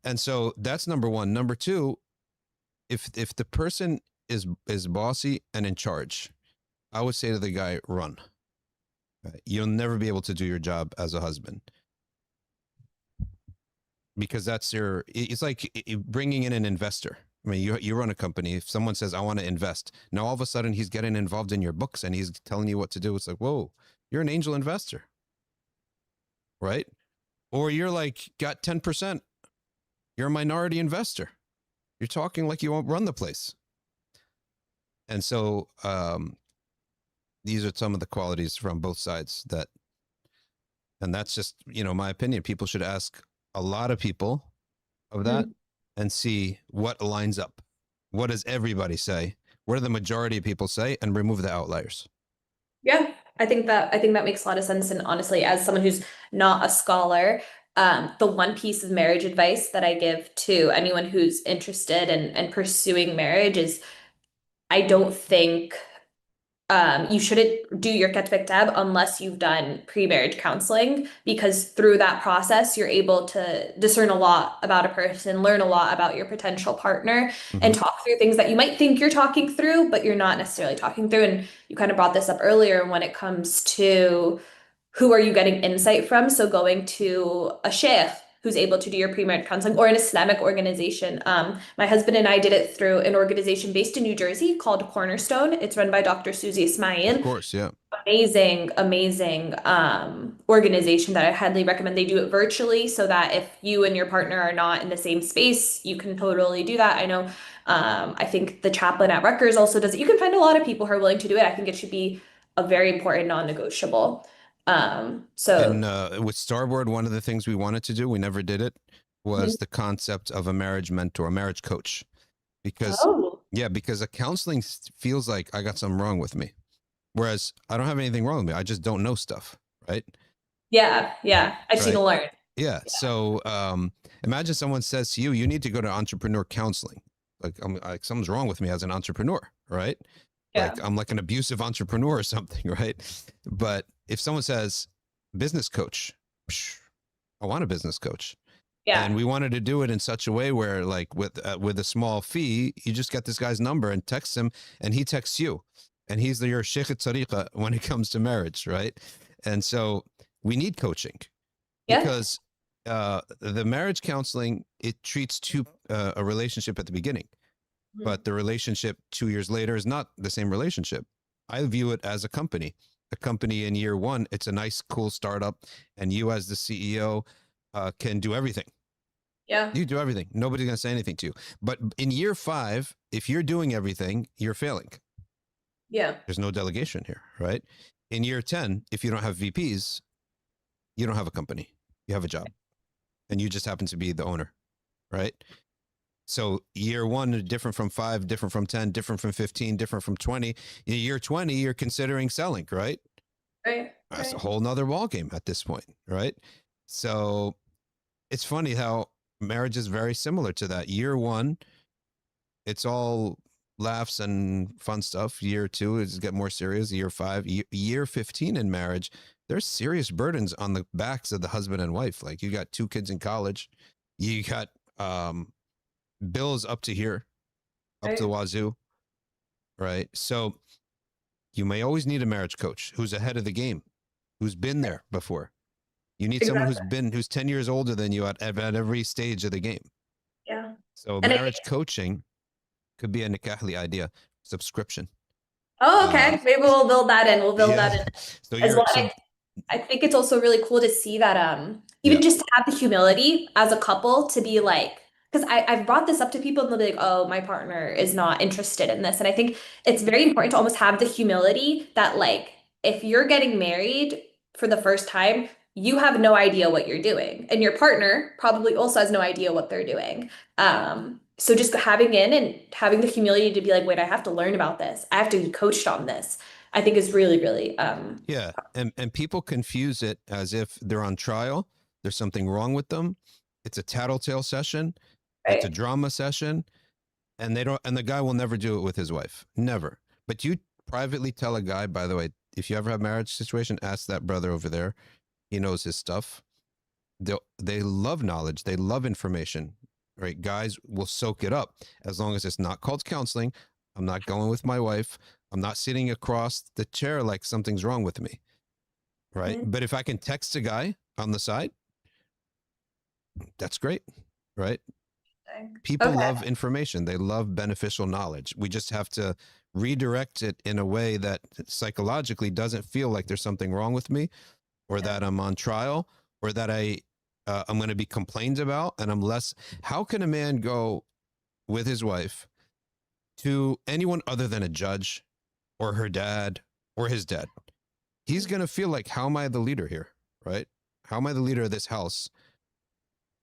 Speaker 1: And so that's number one. Number two, if the person is bossy and in charge, I would say to the guy, run. You'll never be able to do your job as a husband because it's like bringing in an investor. I mean, you run a company. If someone says, "I want to invest," now all of a sudden he's getting involved in your books and he's telling you what to do. It's like, whoa, you're an angel investor, right? Or you're like got 10%. You're a minority investor. You're talking like you won't run the place. And so these are some of the qualities from both sides and that's just, my opinion. People should ask a lot of people of that
Speaker 2: Mhm.
Speaker 1: and see what lines up. What does everybody say? What do the majority of people say? And remove the outliers.
Speaker 2: Yeah, I think that makes a lot of sense. And honestly, as someone who's not a scholar, the one piece of marriage advice that I give to anyone who's interested in pursuing marriage is I don't think you shouldn't do your tab unless you've done pre-marriage counseling, because through that process, you're able to discern a lot about a person, learn a lot about your potential partner, and
Speaker 1: Mm-hmm.
Speaker 2: talk through things that you might think you're talking through, but you're not necessarily talking through. And you kind of brought this up earlier when it comes to who are you getting insight from? So going to a sheikh who's able to do your pre-marriage counseling, or an Islamic organization. My husband and I did it through an organization based in New Jersey called Cornerstone. It's run by Dr. Susie
Speaker 1: Of
Speaker 2: Ismail.
Speaker 1: course, yeah.
Speaker 2: Amazing, amazing organization that I highly recommend. They do it virtually so that if you and your partner are not in the same space, you can totally do that. I know, I think the chaplain at Rutgers also does it. You can find a lot of people who are willing to do it. I think it should be a very important non-negotiable. So
Speaker 1: And with Starboard, one of the things we wanted to do, we never did it, was
Speaker 2: Mhm.
Speaker 1: the concept of a marriage mentor, a marriage coach. Because,
Speaker 2: Oh,
Speaker 1: yeah, because a counseling feels like I got something wrong with me. Whereas I don't have anything wrong with me. I just don't know stuff. Right.
Speaker 2: yeah, yeah. I've seen
Speaker 1: Right.
Speaker 2: to learn.
Speaker 1: Yeah. So imagine someone says to you, you need to go to entrepreneur counseling. Like something's wrong with me as an entrepreneur. Right. Like
Speaker 2: Yeah,
Speaker 1: I'm like an abusive entrepreneur or something. Right. But if someone says business coach, I want a business coach.
Speaker 2: yeah,
Speaker 1: And we wanted to do it in such a way where, like, with a small fee, you just get this guy's number and text him, and he texts you, and he's your sheikh tariqa when it comes to marriage, right? And so we need coaching
Speaker 2: yeah.
Speaker 1: because the marriage counseling, it treats a relationship at the beginning,
Speaker 2: Mhm.
Speaker 1: but the relationship 2 years later is not the same relationship. I view it as a company. A company in year one, it's a nice, cool startup, and you as the CEO can do everything.
Speaker 2: Yeah,
Speaker 1: You do everything. Nobody's going to say anything to you. But in year 5, if you're doing everything, you're failing.
Speaker 2: yeah,
Speaker 1: There's no delegation here, right? In year 10, if you don't have VPs, you don't have a company. You have a job and you just happen to be the owner, right? So year 1 different from 5, different from 10, different from 15, different from 20. In year 20, you're considering selling, right?
Speaker 2: Right.
Speaker 1: That's a
Speaker 2: Right.
Speaker 1: whole nother ball game at this point, right? So it's funny how marriage is very similar to that. Year 1, it's all laughs and fun stuff. Year 2 is get more serious. Year 5, year 15 in marriage, there's serious burdens on the backs of the husband and wife. Like you got 2 kids in college, you got bills up to here, up to the
Speaker 2: Right.
Speaker 1: wazoo, right? So you may always need a marriage coach who's ahead of the game, who's been there before. You need someone
Speaker 2: Exactly.
Speaker 1: who's 10 years older than you at every stage of the game.
Speaker 2: Yeah.
Speaker 1: So
Speaker 2: And I think,
Speaker 1: marriage coaching could be a Nikahly idea subscription.
Speaker 2: oh, okay. Maybe we'll build that in. We'll build
Speaker 1: Yeah.
Speaker 2: that in
Speaker 1: So
Speaker 2: as
Speaker 1: you're
Speaker 2: well.
Speaker 1: so
Speaker 2: I think it's also really cool to see that
Speaker 1: yeah.
Speaker 2: even just to have the humility as a couple to be like, because I've brought this up to people and they'll be like, oh, my partner is not interested in this. And I think it's very important to almost have the humility that like if you're getting married for the first time, you have no idea what you're doing. And your partner probably also has no idea what they're doing. So just having in and having the humility to be like, wait, I have to learn about this. I have to be coached on this. I think is really, really
Speaker 1: Yeah. And people confuse it as if they're on trial. There's something wrong with them. It's a tattletale session. It's a
Speaker 2: right.
Speaker 1: drama session. And the guy will never do it with his wife. Never. But you privately tell a guy, by the way, if you ever have a marriage situation, ask that brother over there. He knows his stuff. They love knowledge. They love information, right? Guys will soak it up as long as it's not called counseling. I'm not going with my wife. I'm not sitting across the chair like something's wrong with me, right?
Speaker 2: Mhm.
Speaker 1: But if I can text a guy on the side, that's great, right? People
Speaker 2: Okay.
Speaker 1: love information. They love beneficial knowledge. We just have to redirect it in a way that psychologically doesn't feel like there's something wrong with me, or
Speaker 2: Yeah.
Speaker 1: that I'm on trial, or that I'm going to be complained about, and I'm less. How can a man go with his wife to anyone other than a judge, or her dad, or his dad? He's going to feel like, how am I the leader here, right? How am I the leader of this house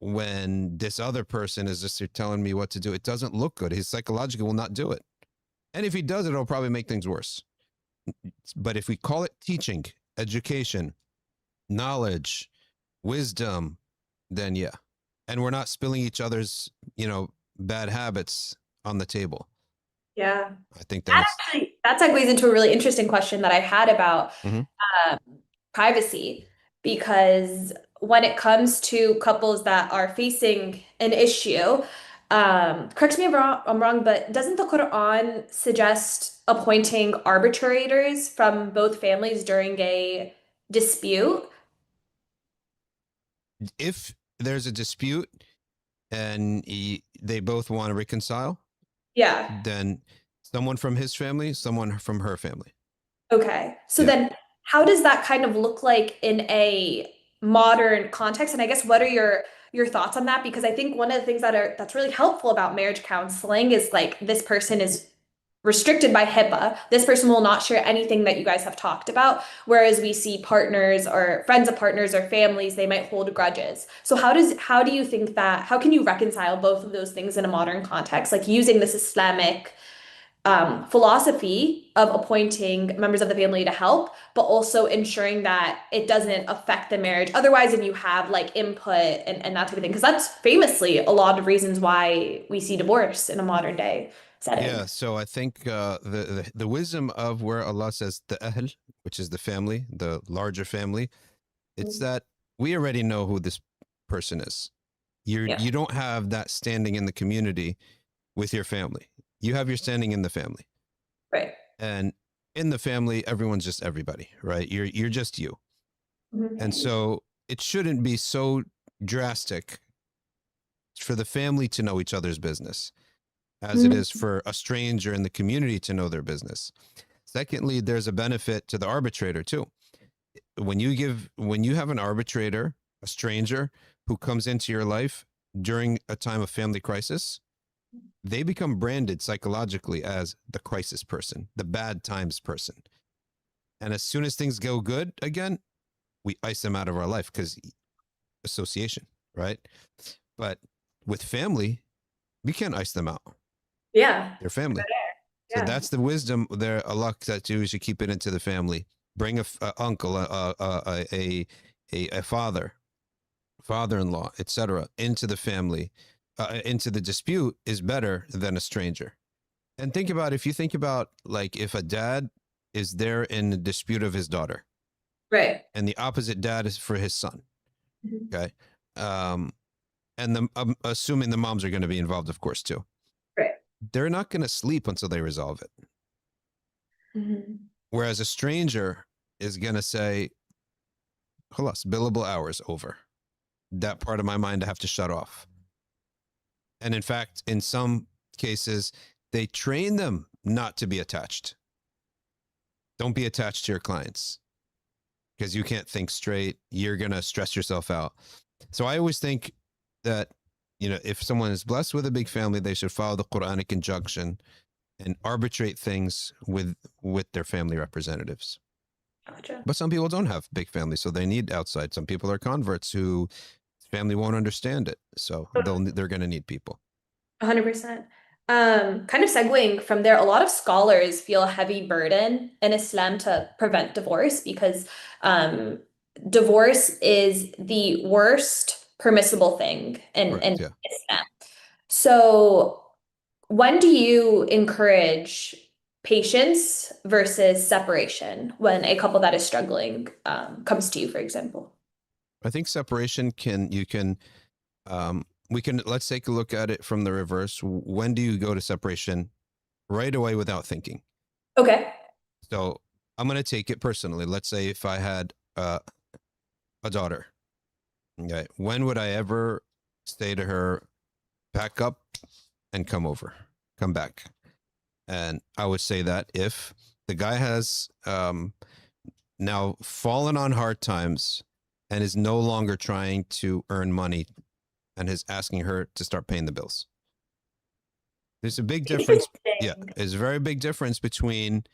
Speaker 1: when this other person is just telling me what to do? It doesn't look good. His psychologically will not do it. And if he does it, it'll probably make things worse. But if we call it teaching, education, knowledge, wisdom, then yeah. And we're not spilling each other's, bad habits on the table.
Speaker 2: Yeah.
Speaker 1: I think then it's
Speaker 2: That segues into a really interesting question that I had about
Speaker 1: mhm.
Speaker 2: um, privacy, because when it comes to couples that are facing an issue, correct me if I'm wrong, but doesn't the Quran suggest appointing arbitrators from both families during a dispute?
Speaker 1: If there's a dispute and they both want to reconcile,
Speaker 2: Yeah.
Speaker 1: then someone from his family, someone from her family.
Speaker 2: Okay. So
Speaker 1: Yeah.
Speaker 2: then how does that kind of look like in a modern context? And I guess what are your thoughts on that? Because I think one of the things that's really helpful about marriage counseling is like this person is restricted by HIPAA. This person will not share anything that you guys have talked about. Whereas we see partners or friends of partners or families, they might hold grudges. So how do you think that how can you reconcile both of those things in a modern context, like using this Islamic philosophy of appointing members of the family to help, but also ensuring that it doesn't affect the marriage otherwise, and you have like input and that type of thing. Because that's famously a lot of reasons why we see divorce in a modern day setting.
Speaker 1: Yeah. So I think the wisdom of where Allah says the ahl, which is the family, the larger family, it's
Speaker 2: Mm.
Speaker 1: that we already know who this person is.
Speaker 2: Yeah,
Speaker 1: You don't have that standing in the community with your family. You have your standing in the family.
Speaker 2: right.
Speaker 1: And in the family, everyone's just everybody, right? You're just you. And
Speaker 2: Mhm.
Speaker 1: so it shouldn't be so drastic for the family to know each other's business as it
Speaker 2: Mhm.
Speaker 1: is for a stranger in the community to know their business. Secondly, there's a benefit to the arbitrator too. When you have an arbitrator, a stranger who comes into your life during a time of family crisis, they become branded psychologically as the crisis person, the bad times person. And as soon as things go good again, we ice them out of our life because association, right? But with family, We can't ice them out.
Speaker 2: Yeah.
Speaker 1: They're family. So
Speaker 2: Yeah.
Speaker 1: that's the wisdom there. Allah that you should keep it into the family. Bring a uncle, a father-in-law, etc., into the family, into the dispute is better than a stranger. And think about, if you think about, like, if a dad is there in the dispute of his daughter,
Speaker 2: Right.
Speaker 1: and the opposite dad is for his son.
Speaker 2: Mhm.
Speaker 1: Okay. And I'm assuming the moms are going to be involved, of course, too.
Speaker 2: Right.
Speaker 1: They're not going to sleep until they resolve it.
Speaker 2: Mhm.
Speaker 1: Whereas a stranger is going to say, "Khalas, billable hours over." That part of my mind I have to shut off. And in fact, in some cases, they train them not to be attached. Don't be attached to your clients because you can't think straight. You're going to stress yourself out. So I always think that, if someone is blessed with a big family, they should follow the Quranic injunction and arbitrate things with their family representatives.
Speaker 2: Gotcha.
Speaker 1: But some people don't have big families, so they need outside. Some people are converts who family won't understand it, so they're going to need people.
Speaker 2: 100%. Kind of segueing from there, a lot of scholars feel a heavy burden in Islam to prevent divorce because divorce is the worst permissible thing in
Speaker 1: Correct, yeah.
Speaker 2: Islam. So, when do you encourage patience versus separation when a couple that is struggling comes to you, for example?
Speaker 1: I think separation let's take a look at it from the reverse. When do you go to separation? Right away without thinking.
Speaker 2: Okay.
Speaker 1: So I'm going to take it personally. Let's say if I had a daughter, okay, when would I ever say to her, pack up and come back? And I would say that if the guy has now fallen on hard times and is no longer trying to earn money and is asking her to start paying the bills. There's a big difference. Yeah, there's a very big difference between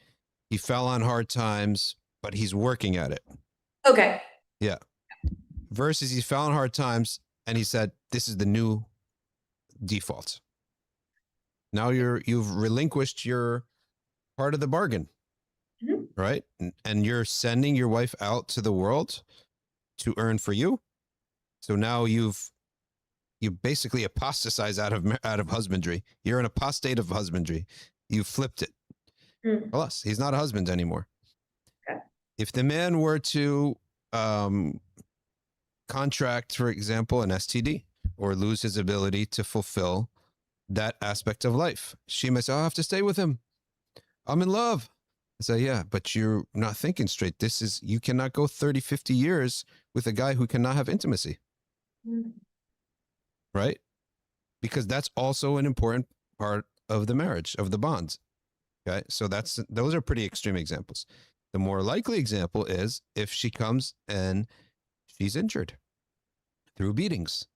Speaker 1: he fell on hard times, but he's working at it.
Speaker 2: Okay.
Speaker 1: Yeah. Versus he fell on hard times and he said, this is the new default. Now you've relinquished your part of the bargain, right? And you're sending your wife out to the world to earn for you. So now you basically apostatize out of husbandry. You're an apostate of husbandry. You flipped it. Plus, he's not a husband anymore.
Speaker 2: Okay.
Speaker 1: If the man were to contract, for example, an STD or lose his ability to fulfill that aspect of life, she may say, "I have to stay with him. I'm in love." I say, yeah, but you're not thinking straight. You cannot go 30, 50 years with a guy who cannot have intimacy. Right? Because that's also an important part of the marriage, of the bonds. Okay. So those are pretty extreme examples. The more likely example is if she comes and she's injured through beatings.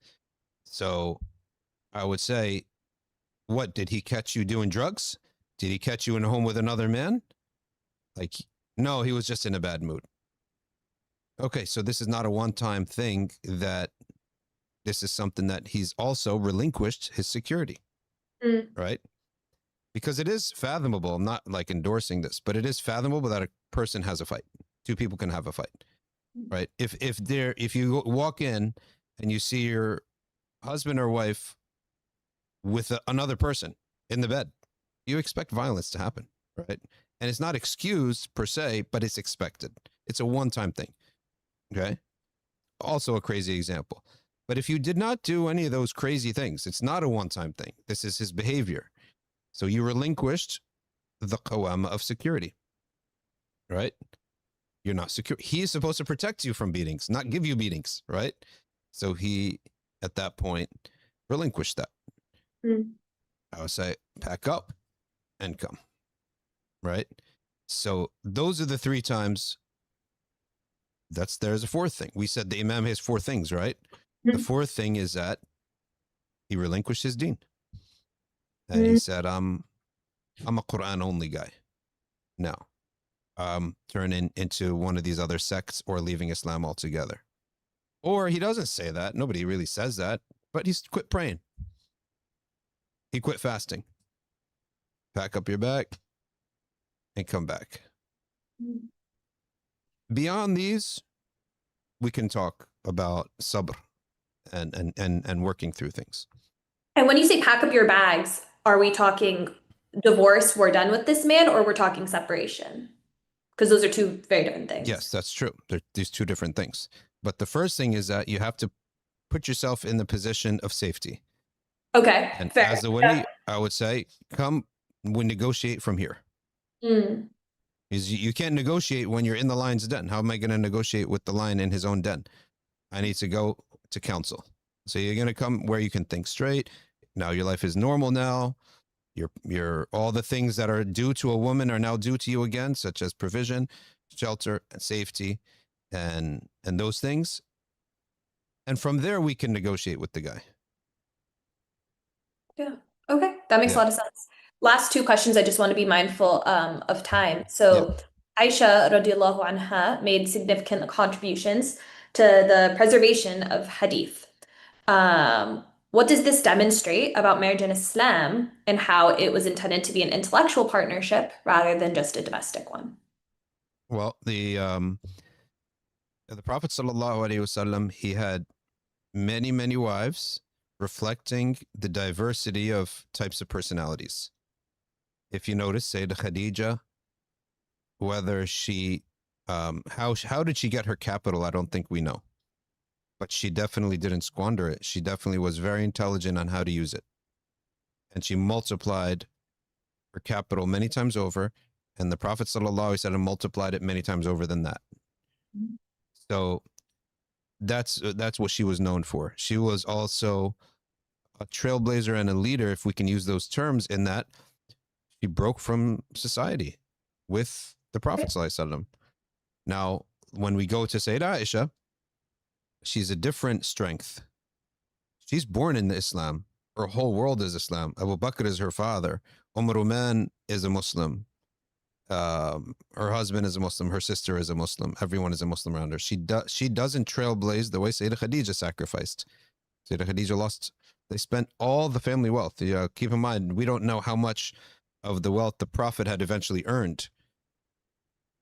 Speaker 1: So I would say, what, did he catch you doing drugs? Did he catch you in a home with another man? Like, no, he was just in a bad mood. Okay, so this is not a one-time thing. This is something that he's also relinquished his security, right? Because it is fathomable. I'm not like endorsing this, but it is fathomable that a person has a fight. Two people can have a fight, right? If you walk in and you see your husband or wife with another person in the bed, you expect violence to happen, right? And it's not excused per se, but it's expected. It's a one-time thing, okay? Also a crazy example. But if you did not do any of those crazy things, it's not a one-time thing. This is his behavior. So you relinquished the qawama of security, right? You're not secure. He is supposed to protect you from beatings, not give you beatings, right? So he, at that point, relinquished that. I would say, pack up and come, right? So those are the three times. There's a fourth thing. We said the imam has four things, right? The fourth thing is that he relinquished his deen. And he said, I'm a Quran only guy now. Turning into one of these other sects or leaving Islam altogether. Or he doesn't say that. Nobody really says that, but he's quit praying. He quit fasting. Pack up your bag and come back. Beyond these, we can talk about sabr and working through things.
Speaker 2: And when you say pack up your bags, are we talking divorce, we're done with this man, or we're talking separation? Because those are two very different things.
Speaker 1: Yes, that's true. They're these two different things. But the first thing is that you have to put yourself in the position of safety.
Speaker 2: Okay,
Speaker 1: And
Speaker 2: fair.
Speaker 1: as the wali, I would say, come, we negotiate from here.
Speaker 2: Mm.
Speaker 1: Because you can't negotiate when you're in the lion's den. How am I going to negotiate with the lion in his own den? I need to go to counsel. So you're going to come where you can think straight. Now your life is normal now. Your all the things that are due to a woman are now due to you again, such as provision, shelter, and safety, and those things. And from there, we can negotiate with the guy.
Speaker 2: Yeah. Okay, that makes a
Speaker 1: Yeah.
Speaker 2: lot of sense. Last two questions. I just want to be mindful of time. So, Aisha radiallahu anha made significant contributions to the preservation of hadith. What does this demonstrate about marriage in Islam and how it was intended to be an intellectual partnership rather than just a domestic one?
Speaker 1: Well, the Prophet sallallahu alaihi wasallam, he had many wives, reflecting the diversity of types of personalities. If you notice, Sayyidah Khadija, whether she, how did she get her capital? I don't think we know, but she definitely didn't squander it. She definitely was very intelligent on how to use it, and she multiplied her capital many times over. And the Prophet sallallahu alaihi wasallam multiplied it many times over than that. So that's what she was known for. She was also a trailblazer and a leader, if we can use those terms, in that she broke from society with the Prophet sallallahu alaihi wasallam. Now, when we go to Sayyidah Aisha, she's a different strength. She's born in Islam. Her whole world is Islam. Abu Bakr is her father. Uman is a Muslim. Her husband is a Muslim. Her sister is a Muslim. Everyone is a Muslim around her. She doesn't trailblaze the way Sayyidah Khadija sacrificed. Sayyidah Khadija lost. They spent all the family wealth. Keep in mind, we don't know how much of the wealth the Prophet had eventually earned,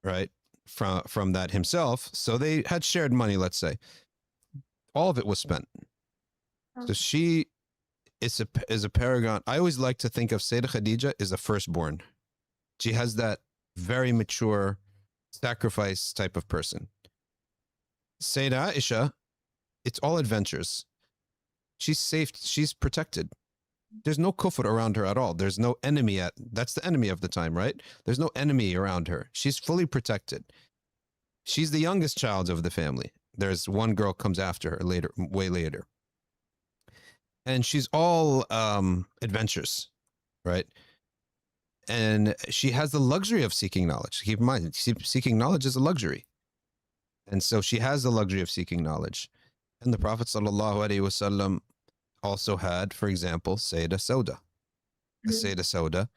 Speaker 1: right, from that himself. So they had shared money, let's say. All of it was spent. So she is a paragon. I always like to think of Sayyidah Khadija as a firstborn. She has that very mature sacrifice type of person. Sayyidah Aisha, it's all adventures. She's safe. She's protected. There's no kufr around her at all. There's no enemy that's the enemy of the time, right? There's no enemy around her. She's fully protected. She's the youngest child of the family. There's one girl comes after her later, way later. And she's all adventures, right? And she has the luxury of seeking knowledge. Keep in mind, seeking knowledge is a luxury. And so she has the luxury of seeking knowledge. And the Prophet sallallahu alaihi wasallam also had, for example, Sayyidah Sauda. Sayyidah Sauda,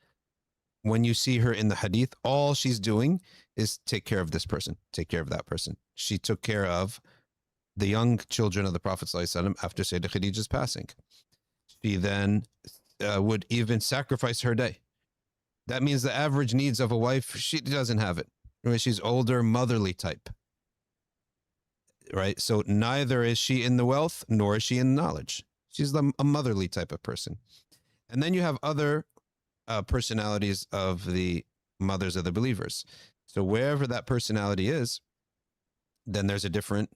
Speaker 1: when you see her in the hadith, all she's doing is take care of this person, take care of that person. She took care of the young children of the Prophet sallallahu alaihi wasallam after Sayyidah Khadija's passing. She then would even sacrifice her day. That means the average needs of a wife, she doesn't have it. She's older, motherly type. Right? So neither is she in the wealth, nor is she in knowledge. She's a motherly type of person. And then you have other personalities of the mothers of the believers. So wherever that personality is, then there's a different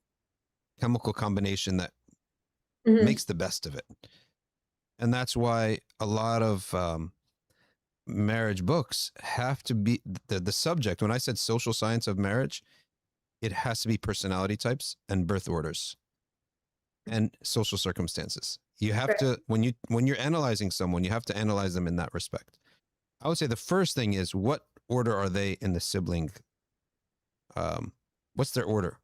Speaker 1: chemical combination that makes the best of it. And that's why a lot of marriage books have to be the subject. When I said social science of marriage, it has to be personality types and birth orders and social circumstances. You have to, when you're analyzing someone, you have to analyze them in that respect. I would say the first thing is, what order are they in the sibling? What's their order?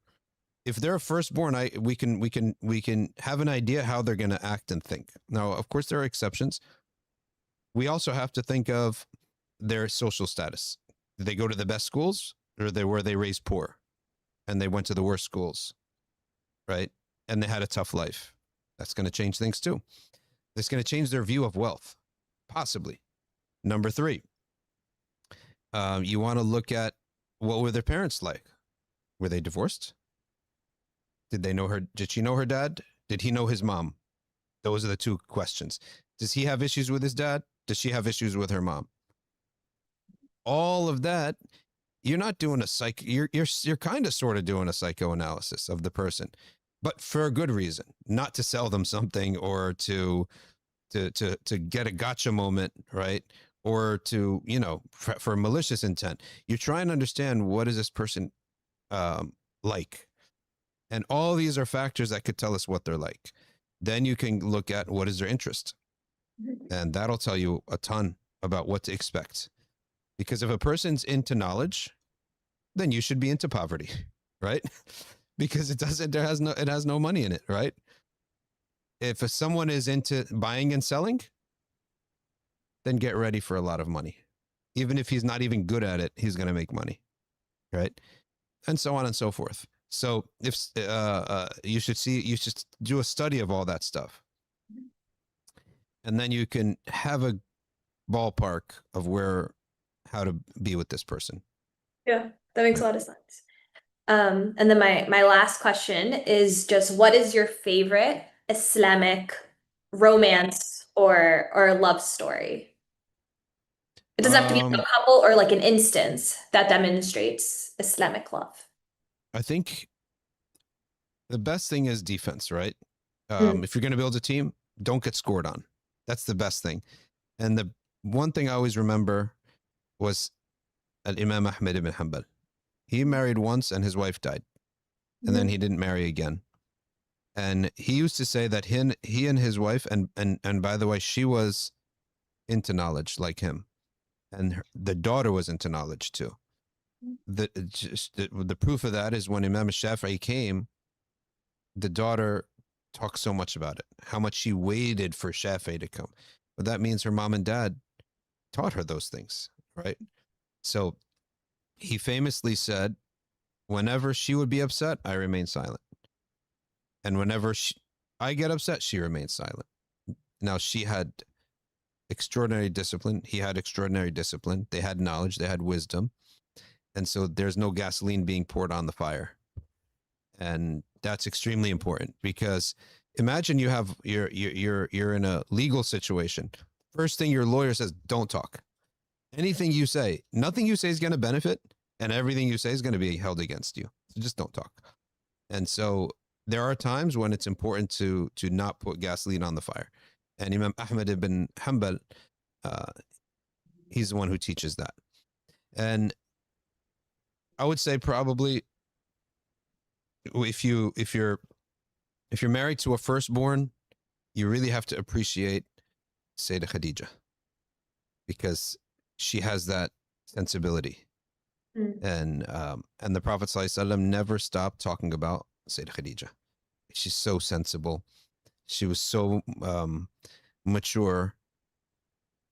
Speaker 1: If they're a firstborn, we can have an idea how they're going to act and think. Now, of course, there are exceptions. We also have to think of their social status. Did they go to the best schools, or were they raised poor and they went to the worst schools, right? And they had a tough life. That's going to change things too. It's going to change their view of wealth, Possibly. Number three, you want to look at what were their parents like? Were they divorced? Did they know her? Did she know her dad? Did he know his mom? Those are the two questions. Does he have issues with his dad? Does she have issues with her mom? All of that, you're not doing a psych. You're kind of sort of doing a psychoanalysis of the person, but for a good reason, not to sell them something or to get a gotcha moment, right? Or to, for malicious intent. You're trying to understand, what is this person like? And all these are factors that could tell us what they're like. Then you can look at what is their interest. And that'll tell you a ton about what to expect. Because if a person's into knowledge, then you should be into poverty, right? Because it has no money in it, right? If someone is into buying and selling, then get ready for a lot of money. Even if he's not even good at it, he's going to make money, right? And so on and so forth. So if you should do a study of all that stuff, and then you can have a ballpark of how to be with this person.
Speaker 2: Yeah, that makes a lot of sense. And then my last question is just, what is your favorite Islamic romance or love story? It doesn't have to be like a couple or like an instance that demonstrates Islamic love.
Speaker 1: I think the best thing is defense, right? If you're going to build a team, don't get scored on. That's the best thing. And the one thing I always remember was Imam Ahmed ibn Hanbal. He married once and his wife died. And then he didn't marry again. And he used to say that he and his wife, and by the way, she was into knowledge like him. And the daughter was into knowledge too. The proof of that is when Imam Shafi'i came, the daughter talked so much about it, how much she waited for Shafi'i to come. But that means her mom and dad taught her those things, right? So he famously said, whenever she would be upset, I remain silent. And whenever I get upset, she remains silent. Now, she had extraordinary discipline. He had extraordinary discipline. They had knowledge. They had wisdom. And so there's no gasoline being poured on the fire. And that's extremely important, because imagine you're in a legal situation. First thing your lawyer says, don't talk. Anything you say, nothing you say is going to benefit, and everything you say is going to be held against you. So just don't talk. And so there are times when it's important to not put gasoline on the fire. And Imam Ahmed ibn Hanbal, he's the one who teaches that. And I would say probably if you're married to a firstborn, you really have to appreciate Sayyidah Khadija, because she has that sensibility. And the Prophet ﷺ never stopped talking about Sayyidah Khadija. She's so sensible. She was so mature.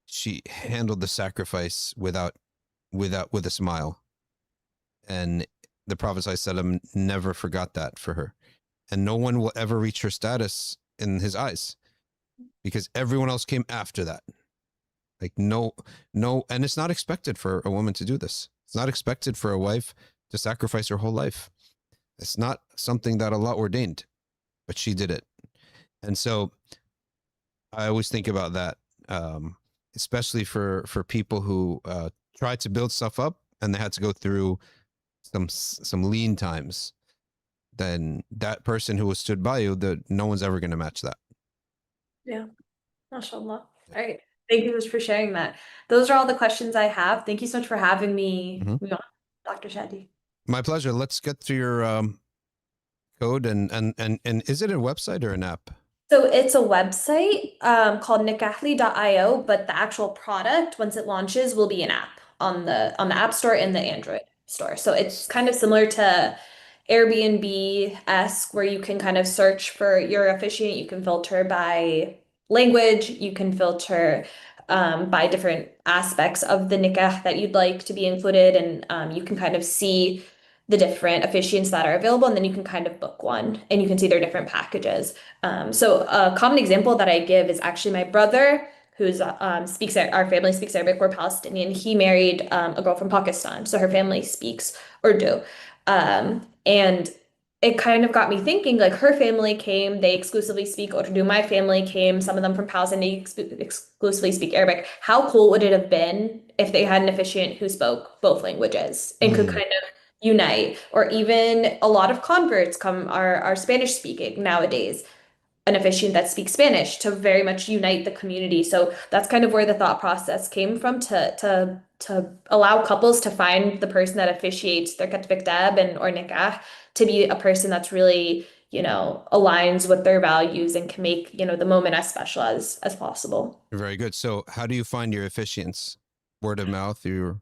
Speaker 1: She handled the sacrifice with a smile. And the Prophet ﷺ never forgot that for her. And no one will ever reach her status in his eyes, because everyone else came after that. Like no, and it's not expected for a woman to do this. It's not expected for a wife to sacrifice her whole life. It's not something that Allah ordained, but she did it. And so I always think about that, especially for people who tried to build stuff up and they had to go through some lean times. Then that person who was stood by you, no one's ever going to match that.
Speaker 2: Yeah, mashallah. All right. Thank you for sharing that. Those are all the questions I have. Thank you so much for having me on, Dr. Shadee.
Speaker 1: My pleasure. Let's get to your code and is it a website or an app?
Speaker 2: So it's a website called Nikahly.io, but the actual product, once it launches, will be an app on the App Store and the Android store. So it's kind of similar to Airbnb-esque, where you can kind of search for your officiant. You can filter by language, you can filter by different aspects of the nikah that you'd like to be included, and you can kind of see the different officiants that are available, and then you can kind of book one and you can see their different packages. So a common example that I give is actually my brother who's speaks our family speaks Arabic. We're Palestinian. He married a girl from Pakistan, so her family speaks Urdu. And it kind of got me thinking, like her family came, they exclusively speak Urdu. My family came, some of them from Palestine, they exclusively speak Arabic. How cool would it have been if they had an officiant who spoke both languages and could
Speaker 1: Mm,
Speaker 2: kind of unite? Or even a lot of converts come are Spanish speaking nowadays, an officiant that speaks Spanish to very much unite the community. So that's kind of where the thought process came from to allow couples to find the person that officiates their katbik dab and or nikah to be a person that's really, aligns with their values and can make, the moment as special as possible.
Speaker 1: very good. So how do you find your officiants? Word of mouth, you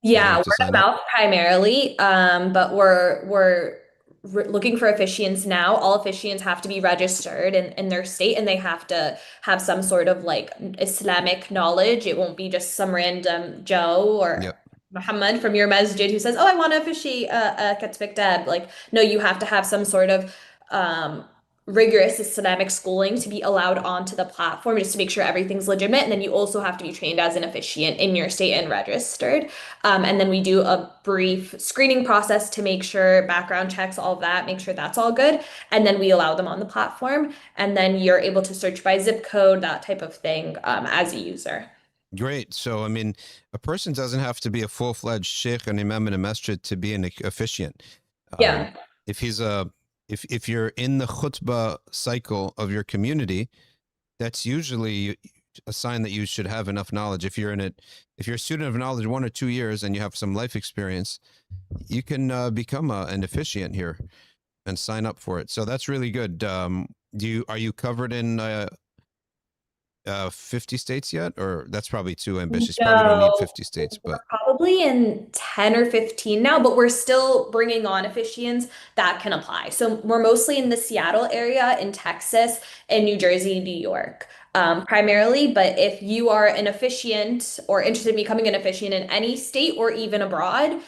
Speaker 1: get
Speaker 2: Yeah,
Speaker 1: them
Speaker 2: word
Speaker 1: to
Speaker 2: of
Speaker 1: sign up?
Speaker 2: mouth primarily. But we're looking for officiants now. All officiants have to be registered in their state, and they have to have some sort of like Islamic knowledge. It won't be just some random Joe or
Speaker 1: Yep.
Speaker 2: Muhammad from your masjid who says, "Oh, I want to officiate a Katbik Deb." Like, no, you have to have some sort of um, rigorous Islamic schooling to be allowed onto the platform, just to make sure everything's legitimate. And then you also have to be trained as an officiant in your state and registered. And then we do a brief screening process to make sure background checks, all of that, make sure that's all good. And then we allow them on the platform. And then you're able to search by zip code, that type of thing, as a user.
Speaker 1: Great. So, I mean, a person doesn't have to be a full-fledged sheikh and imam in a masjid to be an officiant. Um,
Speaker 2: Yeah.
Speaker 1: if he's a, if you're in the khutbah cycle of your community, that's usually a sign that you should have enough knowledge. If you're in it, if you're a student of knowledge 1 or 2 years and you have some life experience, you can become an officiant here and sign up for it. So that's really good. Are you covered in 50 states yet? Or that's probably too ambitious. Probably don't need
Speaker 2: No,
Speaker 1: 50 states,
Speaker 2: we're
Speaker 1: but
Speaker 2: probably in 10 or 15 now, but we're still bringing on officiants that can apply. So we're mostly in the Seattle area, in Texas, and New Jersey, New York, primarily. But if you are an officiant or interested in becoming an officiant in any state or even abroad,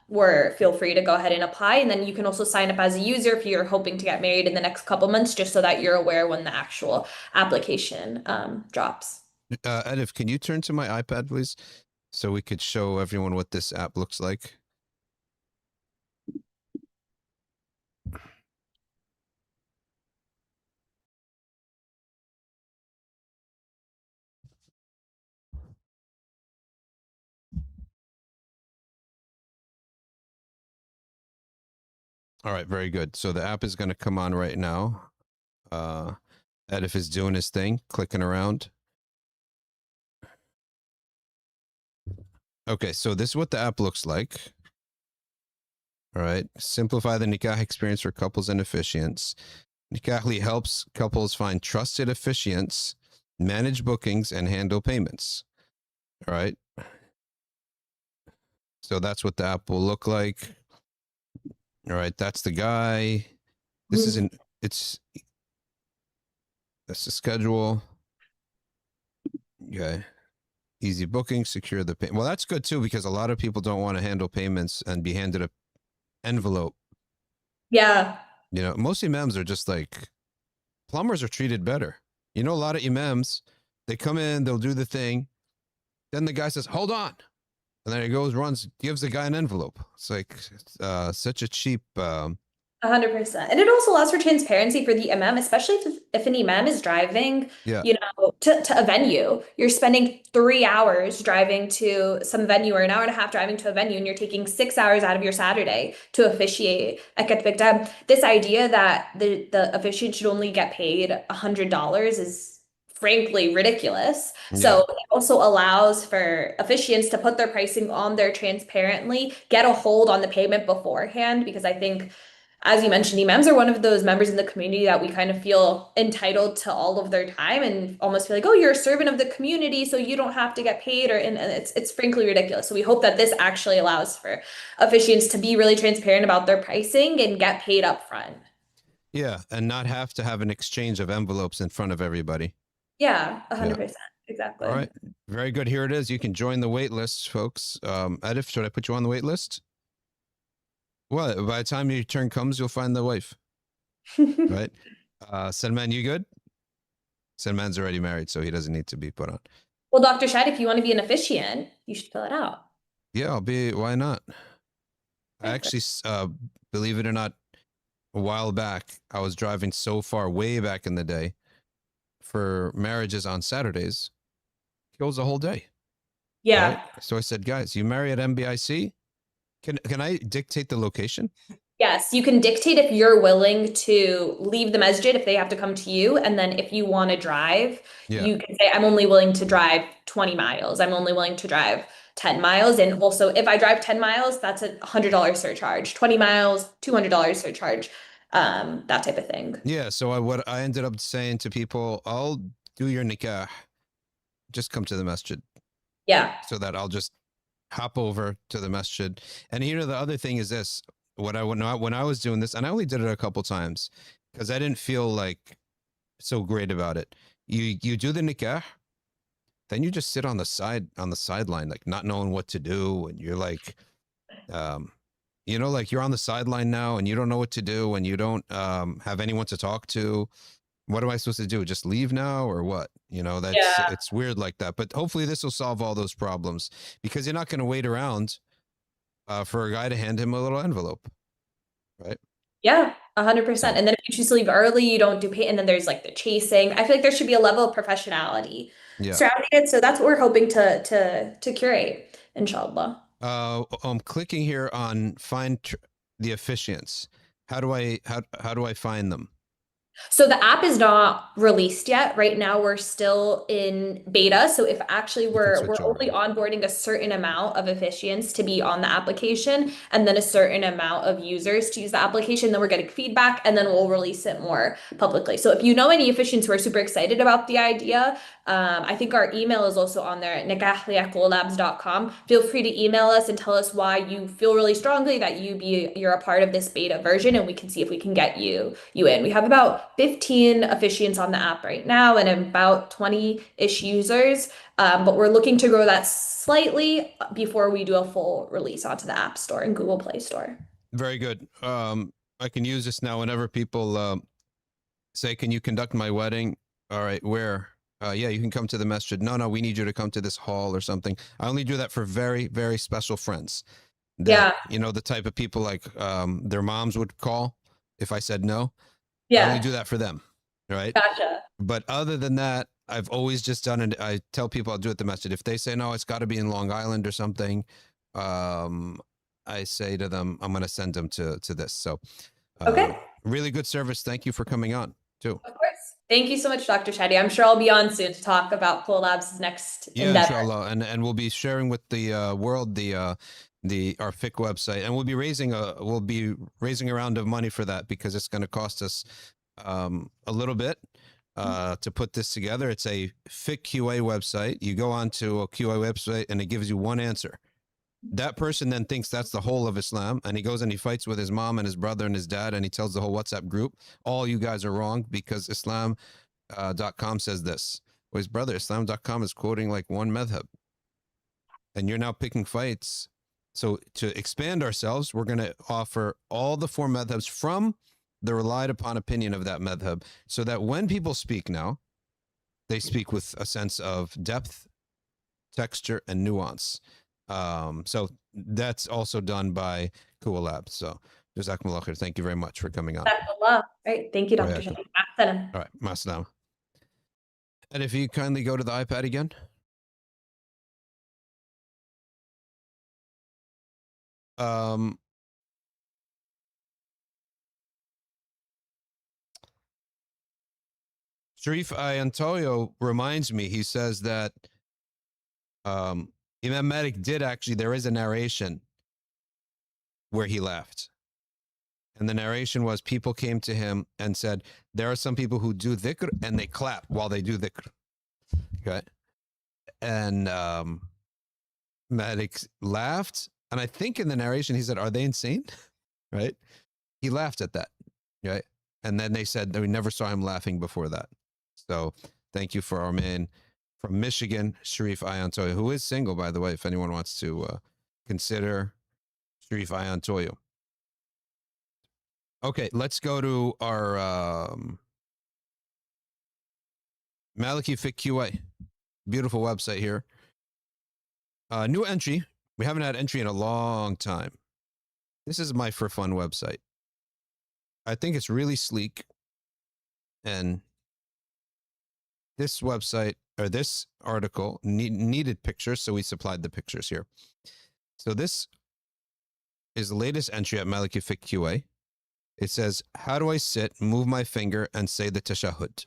Speaker 2: we're feel free to go ahead and apply. And then you can also sign up as a user if you're hoping to get married in the next couple months, just so that you're aware when the actual application drops.
Speaker 1: Edif, can you turn to my iPad, please? So we could show everyone what this app looks like. All right, very good. So the app is going to come on right now. Edif is doing his thing, clicking around. Okay, so this is what the app looks like. All right, simplify the nikah experience for couples and officiants. Nikahly helps couples find trusted officiants, manage bookings, and handle payments. All right. So that's what the app will look like. All right, that's the guy. This is that's the schedule. Okay. Easy booking, secure the pay. Well, that's good too, because a lot of people don't want to handle payments and be handed a envelope.
Speaker 2: Yeah,
Speaker 1: Most imams are just like, plumbers are treated better. A lot of imams, they come in, they'll do the thing. Then the guy says, hold on. And then he goes, runs, gives the guy an envelope. It's like such a cheap,
Speaker 2: 100%. And it also allows for transparency for the imam, especially if an imam is driving,
Speaker 1: yeah.
Speaker 2: to a venue. You're spending 3 hours driving to some venue or an hour and a half driving to a venue, and you're taking 6 hours out of your Saturday to officiate a Katbik Dab. This idea that the officiant should only get paid $100 is frankly ridiculous.
Speaker 1: Yeah.
Speaker 2: So it also allows for officiants to put their pricing on there transparently, get a hold on the payment beforehand, because I think, as you mentioned, imams are one of those members in the community that we kind of feel entitled to all of their time and almost feel like, oh, you're a servant of the community, so you don't have to get paid, and it's frankly ridiculous. So we hope that this actually allows for officiants to be really transparent about their pricing and get paid up front.
Speaker 1: Yeah. And not have to have an exchange of envelopes in front of everybody.
Speaker 2: Yeah,
Speaker 1: Yeah.
Speaker 2: 100%.
Speaker 1: All
Speaker 2: Exactly.
Speaker 1: right. Very good. Here it is. You can join the wait list, folks. Edif, should I put you on the wait list? Well, by the time your turn comes, you'll find the wife, right? Salman, you good? Said man's already married, so he doesn't need to be put on.
Speaker 2: Well, Dr. Shad, if you want to be an officiant, you should fill it out.
Speaker 1: Yeah, I'll be. Why not? I
Speaker 2: Okay,
Speaker 1: actually, believe it or not, a while back, I was driving so far, way back in the day, for marriages on Saturdays. Kills the whole day, right?
Speaker 2: yeah.
Speaker 1: So I said, guys, you marry at MBIC? Can I dictate the location?
Speaker 2: Yes, you can dictate if you're willing to leave the masjid if they have to come to you. And then if you want to drive,
Speaker 1: Yeah.
Speaker 2: you can say, I'm only willing to drive 20 miles. I'm only willing to drive 10 miles. And also, if I drive 10 miles, that's a $100 surcharge. 20 miles, $200 surcharge, that type of thing.
Speaker 1: Yeah. So what I ended up saying to people, I'll do your nikah. Just come to the masjid,
Speaker 2: Yeah.
Speaker 1: so that I'll just hop over to the masjid. And the other thing is this: when I was doing this, and I only did it a couple times because I didn't feel like so great about it. You do the nikah, then you just sit on the sideline, like not knowing what to do, and you're like, um, like you're on the sideline now, and you don't know what to do, and you don't have anyone to talk to. What am I supposed to do? Just leave now or what?
Speaker 2: Yeah.
Speaker 1: It's weird like that. But hopefully this will solve all those problems, because you're not going to wait around for a guy to hand him a little envelope, right?
Speaker 2: Yeah, 100%.
Speaker 1: So
Speaker 2: And then if you choose to leave early, you don't do pay, and then there's like the chasing. I feel like there should be a level of professionality
Speaker 1: yeah.
Speaker 2: surrounding it. So that's what we're hoping to curate, inshallah.
Speaker 1: I'm clicking here on find the officiants. How do I find them?
Speaker 2: So the app is not released yet. Right now, we're still in beta. So if actually
Speaker 1: You can
Speaker 2: we're
Speaker 1: switch over.
Speaker 2: only onboarding a certain amount of officiants to be on the application, and then a certain amount of users to use the application, then we're getting feedback, and then we'll release it more publicly. So if you know any officiants who are super excited about the idea, I think our email is also on there at nikahly@labs.com. Feel free to email us and tell us why you feel really strongly that you're a part of this beta version, and we can see if we can get you in. We have about 15 officiants on the app right now and about 20-ish users, but we're looking to grow that slightly before we do a full release onto the App Store and Google Play Store.
Speaker 1: Very good. I can use this now whenever people say, "Can you conduct my wedding?" All right, where? Yeah, you can come to the masjid. No, we need you to come to this hall or something. I only do that for very, very special friends. That,
Speaker 2: Yeah,
Speaker 1: the type of people like their moms would call if I said no. I only
Speaker 2: yeah,
Speaker 1: do that for them, right?
Speaker 2: gotcha.
Speaker 1: But other than that, I've always just done it. I tell people I'll do it at the masjid. If they say no, it's got to be in Long Island or something, um, I say to them, I'm going to send them to this. So,
Speaker 2: Okay,
Speaker 1: really good service. Thank you for coming on too.
Speaker 2: of course. Thank you so much, Dr. Shadee. I'm sure I'll be on soon to talk about Labs' next
Speaker 1: Yeah,
Speaker 2: endeavor.
Speaker 1: inshallah, and we'll be sharing with the world our fiqh website, and we'll be raising a round of money for that, because it's going to cost us a little bit to put this together. It's a fiqh QA website. You go onto a QA website and it gives you one answer. That person then thinks that's the whole of Islam, and he goes and he fights with his mom and his brother and his dad, and he tells the whole WhatsApp group, all you guys are wrong because Islam.com says this. Well, his brother, Islam.com, is quoting like one madhab, and you're now picking fights. So to expand ourselves, we're going to offer all the four madhabs from the relied upon opinion of that madhab, so that when people speak now, they speak with a sense of depth, texture, and nuance. So that's also done by Kuwa Labs. So Jazakumullah khair. Thank you very much for coming on.
Speaker 2: All right. Thank you, Dr.
Speaker 1: All
Speaker 2: Shadee.
Speaker 1: right. Masalam. And if you kindly go to the iPad again. Sharif Antonio reminds me, he says that Imam Malik did actually, there is a narration where he laughed. And the narration was, people came to him and said, there are some people who do dhikr and they clap while they do dhikr. Okay. And Malik laughed. And I think in the narration, he said, are they insane? Right. He laughed at that. Right. And then they said that we never saw him laughing before that. So thank you for our man from Michigan, Sharif Ayantoyo, who is single, by the way, if anyone wants to consider Sharif Ayantoyo. Okay, let's go to our Maliki Fiqh QA. Beautiful website here. New entry. We haven't had entry in a long time. This is my for fun website. I think it's really sleek. And this website or this article needed pictures, so we supplied the pictures here. So this is the latest entry at Maliki Fiqh QA. It says, how do I sit, move my finger, and say the Tashahhud?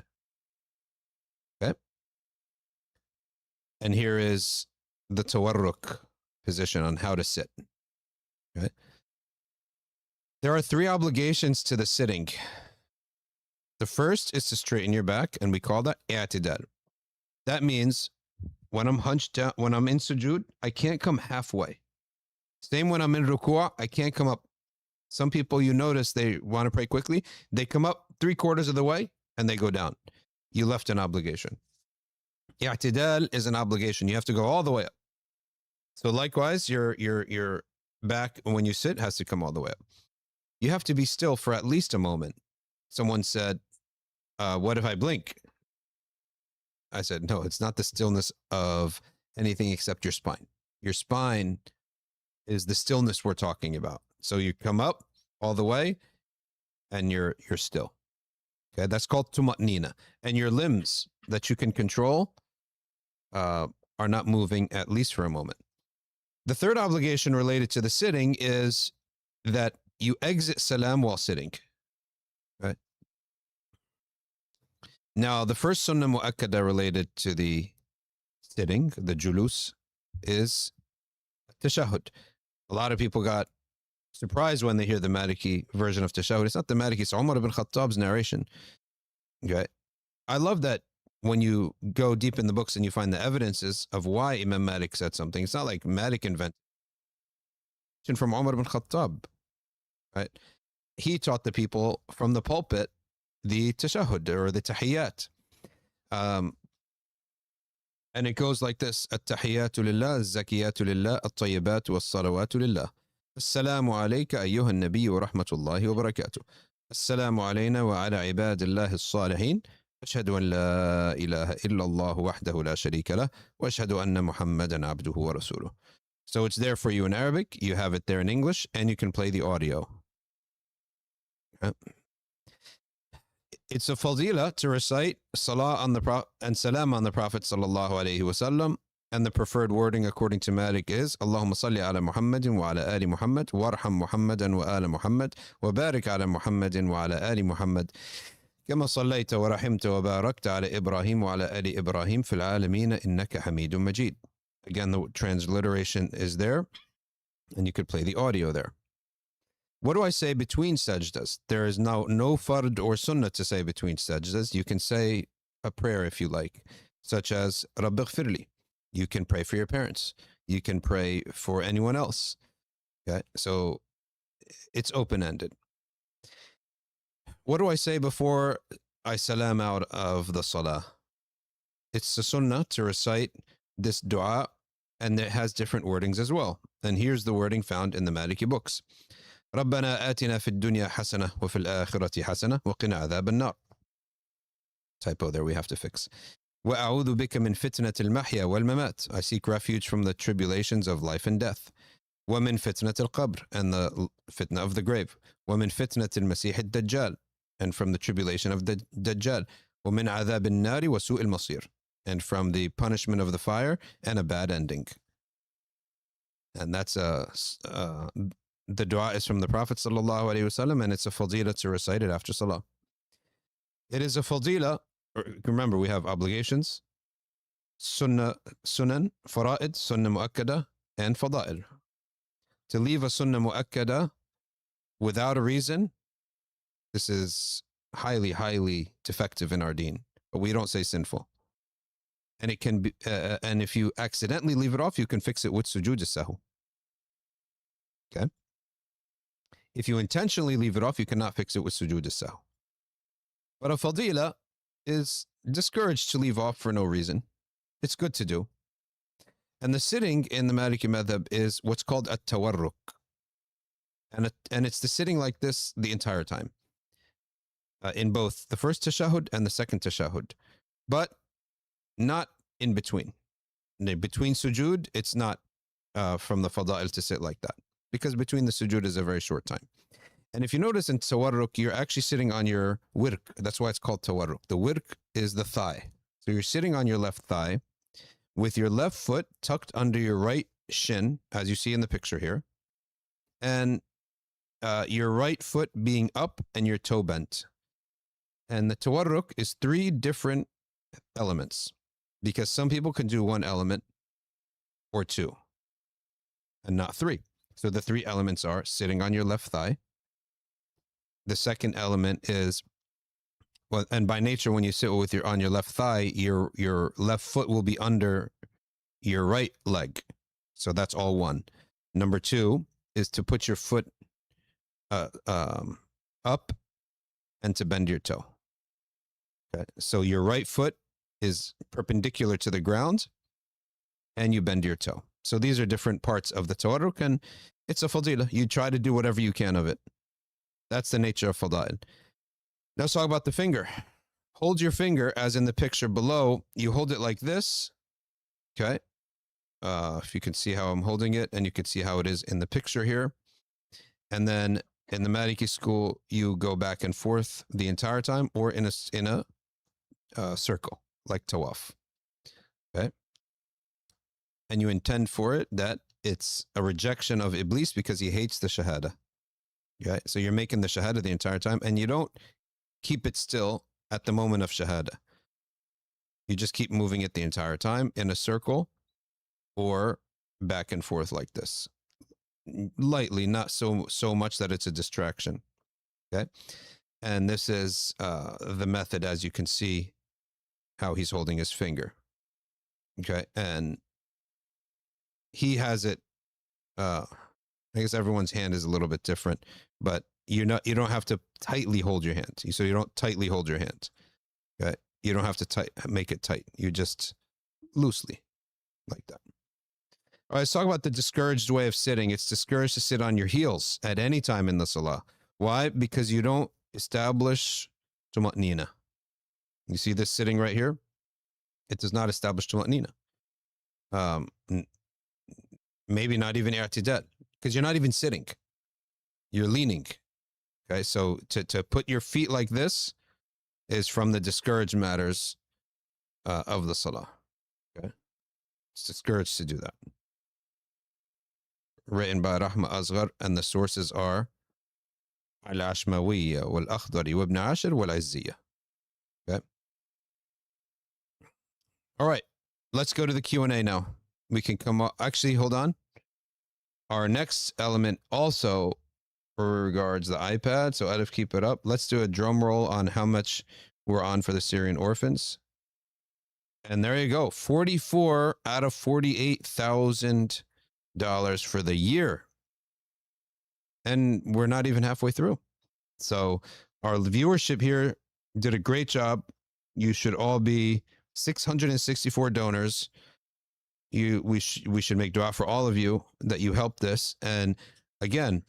Speaker 1: Okay. And here is the Tawarruk position on how to sit. Okay. There are 3 obligations to the sitting. The first is to straighten your back, and we call that i'tidal. That means when I'm hunched down, when I'm in sujood, I can't come halfway. Same when I'm in ruku', I can't come up. Some people, you notice, they want to pray quickly. They come up 3/4 of the way and they go down. You left an obligation. I'tidal is an obligation. You have to go all the way up. So likewise, your back when you sit has to come all the way up. You have to be still for at least a moment. Someone said, what if I blink? I said, no, it's not the stillness of anything except your spine. Your spine is the stillness we're talking about. So you come up all the way and you're still. Okay, that's called tuma'nina. And your limbs that you can control are not moving, at least for a moment. The third obligation related to the sitting is that you exit salam while sitting. Right? Now, the first sunnah mu'akkada related to the sitting, the julus, is tashahhud. A lot of people got surprised when they hear the Maliki version of Tashahhud. It's not the Maliki, it's Umar ibn Khattab's narration. Okay. I love that when you go deep in the books and you find the evidences of why Imam Malik said something. It's not like Malik invented it. From Umar ibn Khattab. Right? He taught the people from the pulpit the Tashahhud or the Tahiyyat. And it goes like this: At-Tahiyyatu lillah, Az-Zakiyatu lillah, At-Tayyibatu was-Salawatu lillah. Assalamu alayka ayyuha an-Nabiy wa rahmatullahi wa barakatuh. Assalamu alayna wa ala ibadillahi as-salihin. Ashhadu an la ilaha illa Allah wahdahu la sharika lah wa ashhadu anna Muhammadan abduhu wa rasuluh. So it's there for you in Arabic, you have it there in English, and you can play the audio. It's a fadila to recite salah on the and salam on the Prophet sallallahu alaihi wasallam, and the preferred wording according to Malik is Allahumma salli ala Muhammadin wa ala ali Muhammad warham Muhammadan wa ala Muhammad wa barik ala Muhammadin wa ala ali Muhammad كما صليت ورحمت وباركت على إبراهيم وعلى آل إبراهيم في العالمين إنك حميد مجيد. Again, the transliteration is there, and you could play the audio there. What do I say between sajdas? There is no fard or sunnah to say between sajdas. You can say a prayer if you like, such as Rabbi Ghfirli. You can pray for your parents. You can pray for anyone else. Okay, so it's open-ended. What do I say before I salam out of the salah? It's a sunnah to recite this dua, and it has different wordings as well. And here's the wording found in the Maliki books. ربنا آتنا في الدنيا حسنة وفي الآخرة حسنة وقنا عذاب النار. Typo there we have to fix. وأعوذ بك من فتنة المحيا والممات. I seek refuge from the tribulations of life and death. ومن فتنة القبر, and the fitna of the grave. ومن فتنة المسيح الدجال, and from the tribulation of the Dajjal. ومن عذاب النار وسوء المصير, and from the punishment of the fire and a bad ending. And that's the dua is from the Prophet sallallahu alaihi wasallam, and it's a fadila to recite it after salah. It is a fadila. Remember, we have obligations, sunan, fara'id, sunnah mu'akkada, and fada'il. To leave a sunnah mu'akkada without a reason, this is highly, highly defective in our deen. But we don't say sinful. And it can be, and if you accidentally leave it off, you can fix it with sujood as-sahw. Okay. If you intentionally leave it off, you cannot fix it with sujood as-sahw. But a fadila is discouraged to leave off for no reason. It's good to do. And the sitting in the Maliki Madhab is what's called at-tawarruk. And it's the sitting like this the entire time. In both the first tashahhud and the second tashahhud. But not in between. Between sujood, it's not from the fada'il to sit like that, because between the sujood is a very short time. And if you notice in tawarruk, you're actually sitting on your wirk. That's why it's called tawarruk. The wirk is the thigh. So you're sitting on your left thigh with your left foot tucked under your right shin, as you see in the picture here, and your right foot being up and your toe bent. And the tawarruk is 3 different elements, because some people can do 1 element or 2 and not 3. So the 3 elements are sitting on your left thigh. The second element is, well, and by nature, when you sit with on your left thigh, your left foot will be under your right leg. So that's all 1. Number 2 is to put your foot up and to bend your toe. Okay. So your right foot is perpendicular to the ground and you bend your toe. So these are different parts of the tawarruk, and it's a fadila. You try to do whatever you can of it. That's the nature of fada'il. Now let's talk about the finger. Hold your finger as in the picture below. You hold it like this. Okay. If you can see how I'm holding it, and you can see how it is in the picture here. And then in the Maliki school, you go back and forth the entire time, or in a circle, like tawaf. Okay. And you intend for it that it's a rejection of Iblis because he hates the shahada. Okay. So you're making the shahada the entire time, and you don't keep it still at the moment of shahada. You just keep moving it the entire time in a circle or back and forth like this. Lightly, not so much that it's a distraction. Okay. And this is the method, as you can see how he's holding his finger. Okay. And he has it, I guess everyone's hand is a little bit different, but you don't have to tightly hold your hand. So you don't tightly hold your hand. Okay. You don't have to make it tight. You just loosely like that. All right, let's talk about the discouraged way of sitting. It's discouraged to sit on your heels at any time in the salah. Why? Because you don't establish tuma'nina. You see this sitting right here? It does not establish tuma'nina. Maybe not even i'tidal, because you're not even sitting. You're leaning. Okay, so to put your feet like this is from the discouraged matters of the salah. Okay, it's discouraged to do that. Written by Rahma Asghar, and the sources are Al-Ashmawiyya wal-Akhdari wa Ibn Ashir wal-Izziyya. Okay. All right, let's go to the Q&A now. We can come up. Actually, hold on. Our next element also regards the iPad. So Edif, keep it up. Let's do a drum roll on how much we're on for the Syrian orphans. And there you go. 44 out of $48,000 for the year. And we're not even halfway through. So our viewership here did a great job. You should all be 664 donors. We should make dua for all of you that you helped this. And again,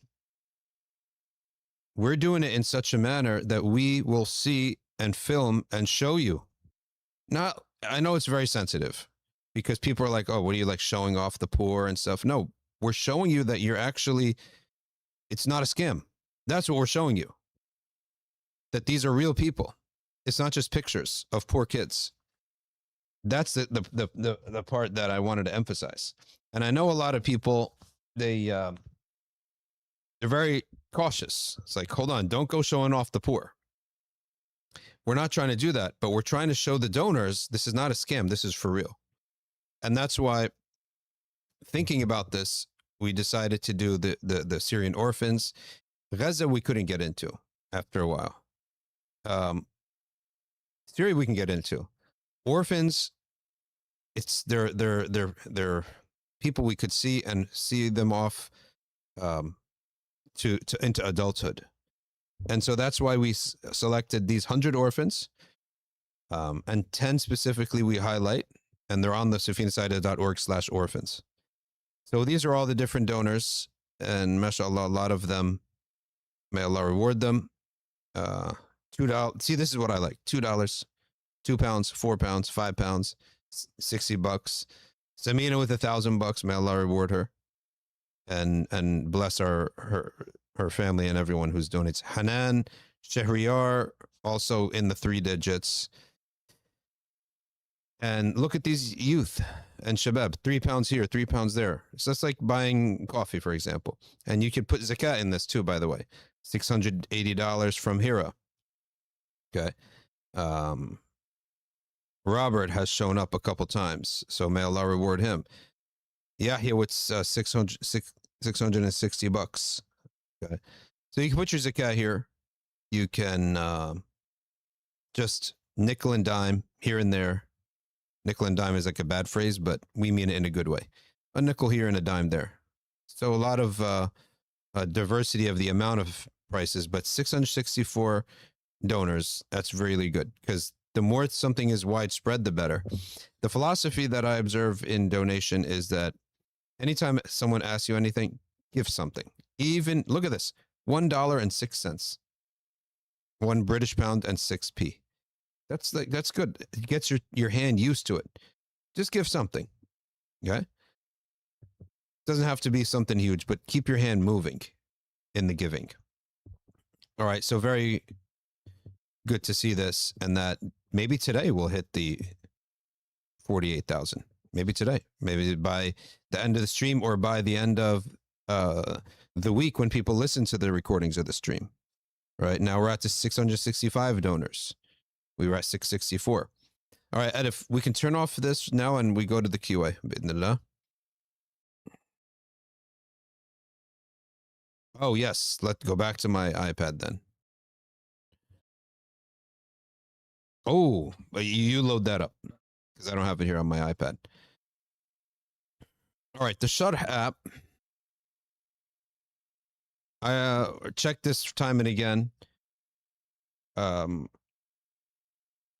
Speaker 1: we're doing it in such a manner that we will see and film and show you. Now, I know it's very sensitive because people are like, oh, what are you, like, showing off the poor and stuff? No, we're showing you that you're actually, it's not a scam. That's what we're showing you. That these are real people. It's not just pictures of poor kids. That's the part that I wanted to emphasize. And I know a lot of people, they're very cautious. It's like, hold on, don't go showing off the poor. We're not trying to do that, but we're trying to show the donors this is not a scam. This is for real. And that's why, thinking about this, we decided to do the Syrian orphans. Gaza we couldn't get into after a while. Syria we can get into. Orphans, it's they're people we could see and see them off into adulthood. And so that's why we selected these 100 orphans, and 10 specifically we highlight, and they're on the safinasociety.org/orphans. So these are all the different donors, and mashallah, a lot of them, may Allah reward them. $2. See, this is what I like. $2, £2, £4, £5. $60. Samina with $1,000. May Allah reward her, and bless her family and everyone who's donates. Hanan Shehriyar also in the 3 digits. And look at these youth and shabab, £3 here, £3 there. So that's like buying coffee, for example. And you can put zakat in this too, by the way. $680 from Hira. Okay. Robert has shown up a couple times, so may Allah reward him. Yahya with $660. Okay. So you can put your zakat here. You can just nickel and dime here and there. Nickel and dime is like a bad phrase, but we mean it in a good way. A nickel here and a dime there. So a lot of diversity of the amount of prices, but 664 donors, that's really good, because the more something is widespread, the better. The philosophy that I observe in donation is that anytime someone asks you anything, give something. Even, look at this, $1.06. 1 British pound and 6p. That's good. It gets your hand used to it. Just give something. Okay? Doesn't have to be something huge, but keep your hand moving in the giving. All right, so very good to see this, and that maybe today we'll hit the 48,000. Maybe today. Maybe by the end of the stream, or by the end of the week when people listen to the recordings of the stream. Right now we're at the 665 donors. We were at 664. All right, Ed, if we can turn off this now and we go to the QA. Bidnillah. Oh, yes. Let's go back to my iPad then. Oh, you load that up, because I don't have it here on my iPad. All right, the Sharh app. I checked this time and again to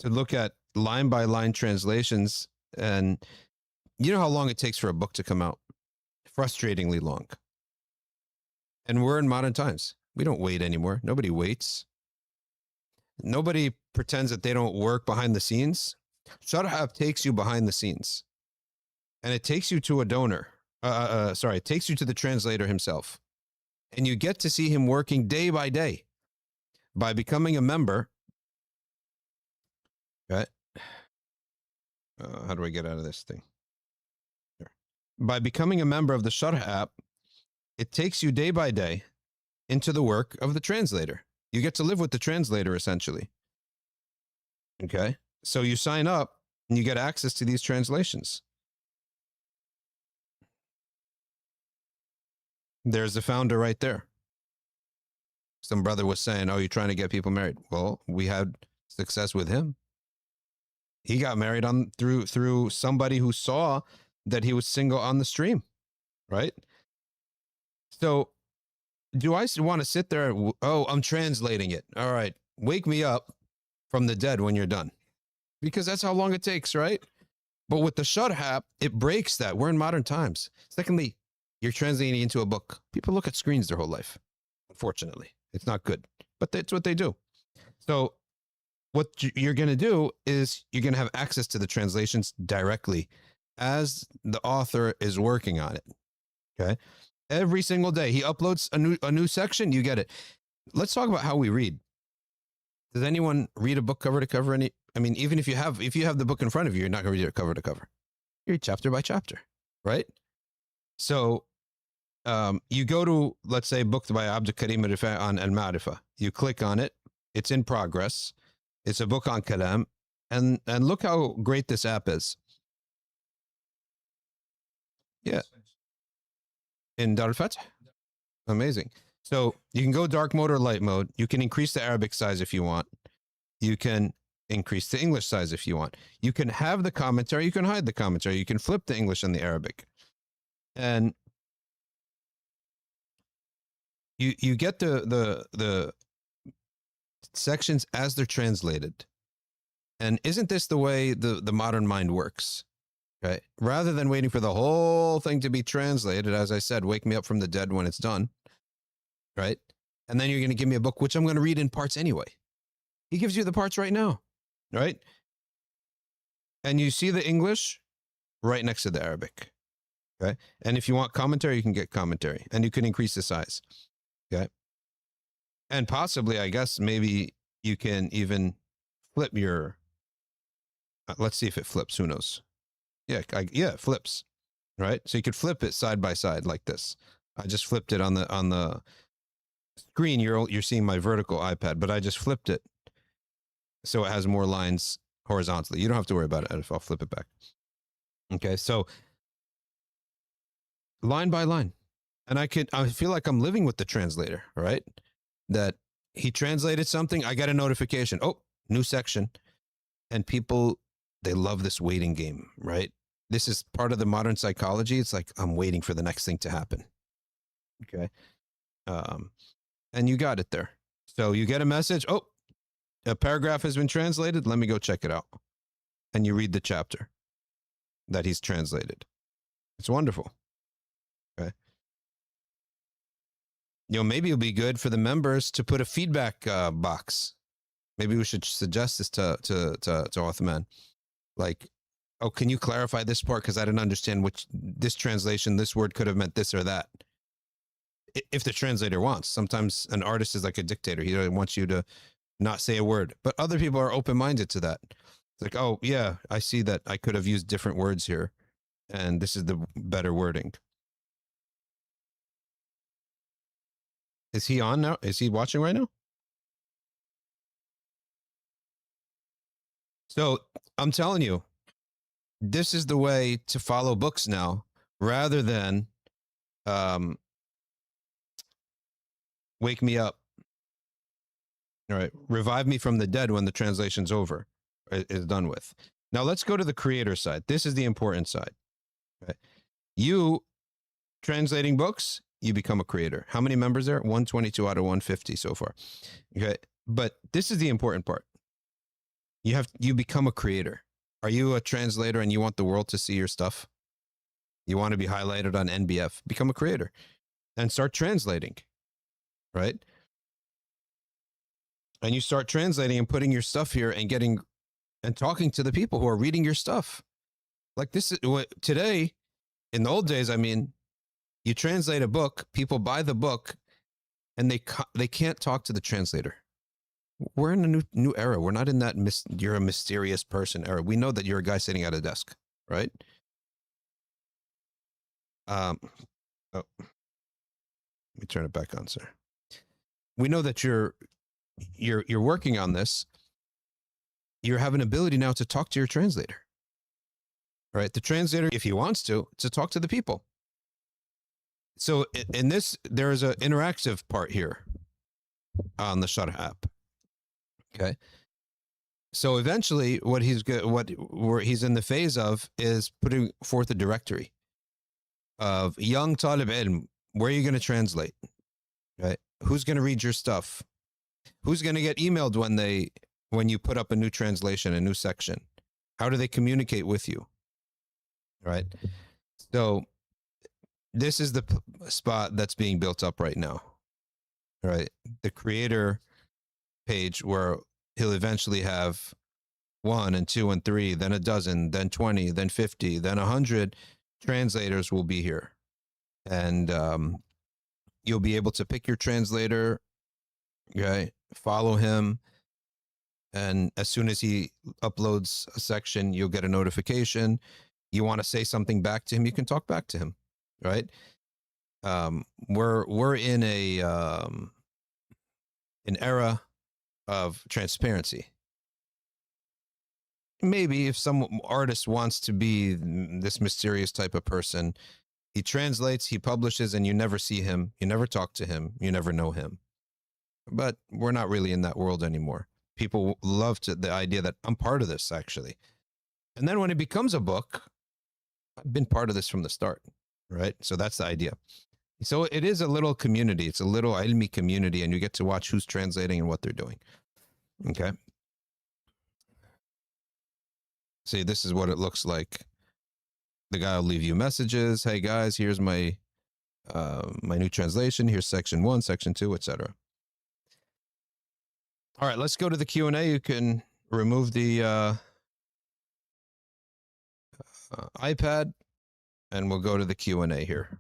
Speaker 1: look at line by line translations, and you know how long it takes for a book to come out? Frustratingly long. And we're in modern times. We don't wait anymore. Nobody waits. Nobody pretends that they don't work behind the scenes. Sharh App takes you behind the scenes, and it takes you to a donor. It takes you to the translator himself, and you get to see him working day by day. By becoming a member, right? How do I get out of this thing? Here. By becoming a member of the Sharh App, it takes you day by day into the work of the translator. You get to live with the translator, essentially. Okay? So you sign up and you get access to these translations. There's the founder right there. Some brother was saying, oh, you're trying to get people married. Well, we had success with him. He got married through somebody who saw that he was single on the stream, right? So do I want to sit there? Oh, I'm translating it. All right. Wake me up from the dead when you're done, because that's how long it takes, right? But with the Sharh App, it breaks that. We're in modern times. Secondly, you're translating into a book. People look at screens their whole life. Unfortunately, it's not good, but that's what they do. So what you're going to do is you're going to have access to the translations directly as the author is working on it. Okay. Every single day he uploads a new section, you get it. Let's talk about how we read. Does anyone read a book cover to cover? Even if you have the book in front of you, you're not going to read it cover to cover. You read chapter by chapter, right? So you go to, let's say, book by Abdul Karim Rifai on Al-Ma'rifah. You click on it. It's in progress. It's a book on Kalaam. And look how great this app is. Yeah. In Dar al-Fath? Amazing. So you can go dark mode or light mode. You can increase the Arabic size if you want. You can increase the English size if you want. You can have the commentary. You can hide the commentary. You can flip the English and the Arabic. And you get the sections as they're translated. And isn't this the way the modern mind works? Right? Rather than waiting for the whole thing to be translated, as I said, wake me up from the dead when it's done. Right? And then you're going to give me a book, which I'm going to read in parts anyway. He gives you the parts right now. Right? And you see the English right next to the Arabic. Okay. And if you want commentary, you can get commentary, and you can increase the size. Okay. And possibly, I guess, maybe you can even flip your, let's see if it flips. Who knows? Yeah. Yeah, it flips. Right. So you could flip it side by side like this. I just flipped it on the screen. You're seeing my vertical iPad, but I just flipped it so it has more lines horizontally. You don't have to worry about it if I'll flip it back. Okay, so line by line. And I feel like I'm living with the translator, right? That he translated something, I get a notification. Oh, new section. And people, they love this waiting game, right? This is part of the modern psychology. It's like, I'm waiting for the next thing to happen. Okay. And you got it there. So you get a message. Oh, a paragraph has been translated. Let me go check it out. And you read the chapter that he's translated. It's wonderful. Okay. You know, maybe it'll be good for the members to put a feedback box. Maybe we should suggest this to Othman. Like, oh, can you clarify this part? Because I didn't understand this translation, this word could have meant this or that. If the translator wants. Sometimes an artist is like a dictator. He wants you to not say a word. But other people are open-minded to that. It's like, oh, yeah, I see that I could have used different words here, and this is the better wording. Is he on now? Is he watching right now? So I'm telling you, this is the way to follow books now, rather than wake me up. All right, revive me from the dead when the translation's over, is done with. Now let's go to the creator side. This is the important side. Okay. You translating books, you become a creator. How many members there? 122 out of 150 so far. Okay, but this is the important part. You become a creator. Are you a translator and you want the world to see your stuff? You want to be highlighted on NBF? Become a creator and start translating, right? And you start translating and putting your stuff here and talking to the people who are reading your stuff. Like this is today, in the old days, I mean, you translate a book, people buy the book, and they can't talk to the translator. We're in a new era. We're not in that you're a mysterious person era. We know that you're a guy sitting at a desk, right? Oh, let me turn it back on, sir. We know that you're working on this. You have an ability now to talk to your translator, right? The translator, if he wants to talk to the people. So in this, there is an interactive part here on the Sharh App. Okay. So eventually what he's in the phase of is putting forth a directory of young talib ilm. Where are you going to translate? Right? Who's going to read your stuff? Who's going to get emailed when you put up a new translation, a new section? How do they communicate with you? Right? So this is the spot that's being built up right now. Right? The creator page where he'll eventually have 1 and 2 and 3, then a dozen, then 20, then 50, then 100 translators will be here. And you'll be able to pick your translator, okay, follow him, and as soon as he uploads a section, you'll get a notification. You want to say something back to him, you can talk back to him, right? We're in an era of transparency. Maybe if some artist wants to be this mysterious type of person, he translates, he publishes, and you never see him, you never talk to him, you never know him. But we're not really in that world anymore. People love the idea that I'm part of this, actually. And then when it becomes a book, I've been part of this from the start, right? So that's the idea. So it is a little community. It's a little ilmi community, and you get to watch who's translating and what they're doing. Okay. See, this is what it looks like. The guy will leave you messages. Hey guys, here's my new translation. Here's section 1, section 2, etc. All right, let's go to the Q&A. You can remove the iPad, and we'll go to the Q&A here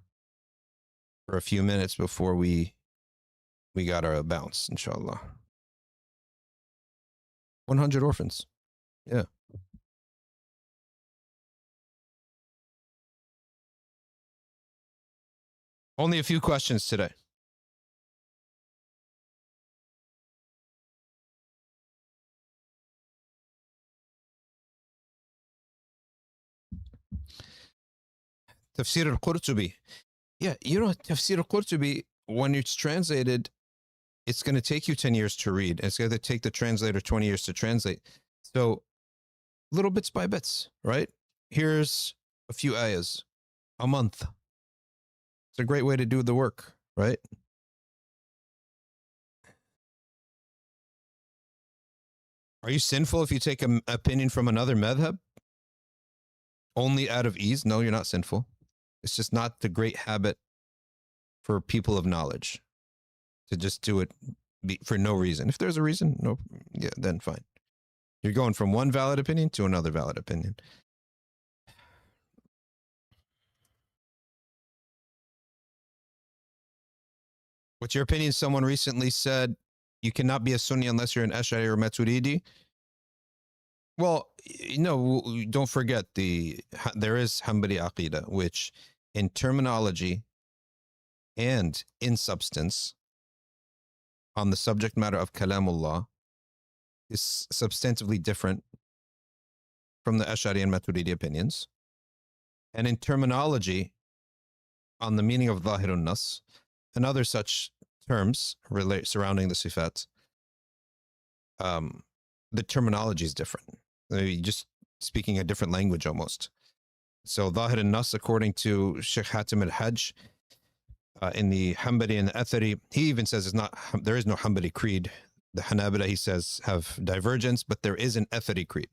Speaker 1: for a few minutes before we got our bounce, inshallah. 100 orphans. Yeah. Only a few questions today. Tafsir al-Qurtubi. Yeah, you know, Tafsir al-Qurtubi, when it's translated, it's going to take you 10 years to read. It's going to take the translator 20 years to translate. So little bits by bits, right? Here's a few ayahs, a month. It's a great way to do the work, right? Are you sinful if you take an opinion from another madhab? Only out of ease? No, you're not sinful. It's just not the great habit for people of knowledge to just do it for no reason. If there's a reason, no, yeah, then fine. You're going from one valid opinion to another valid opinion. What's your opinion? Someone recently said you cannot be a Sunni unless you're an Ash'ari or Maturidi. Well, no, don't forget there is Hanbali Aqeeda, which in terminology and in substance on the subject matter of Kalamullah is substantively different from the Ash'ari and Maturidi opinions. And in terminology on the meaning of Zahirun Nas and other such terms surrounding the Sifat, the terminology is different. You're just speaking a different language almost. So Zahir Nas, according to Sheikh Hatim al-Hajj, in the Hanbali and the Athari, he even says there is no Hanbali creed. The Hanabila, he says, have divergence, but there is an Athari creed.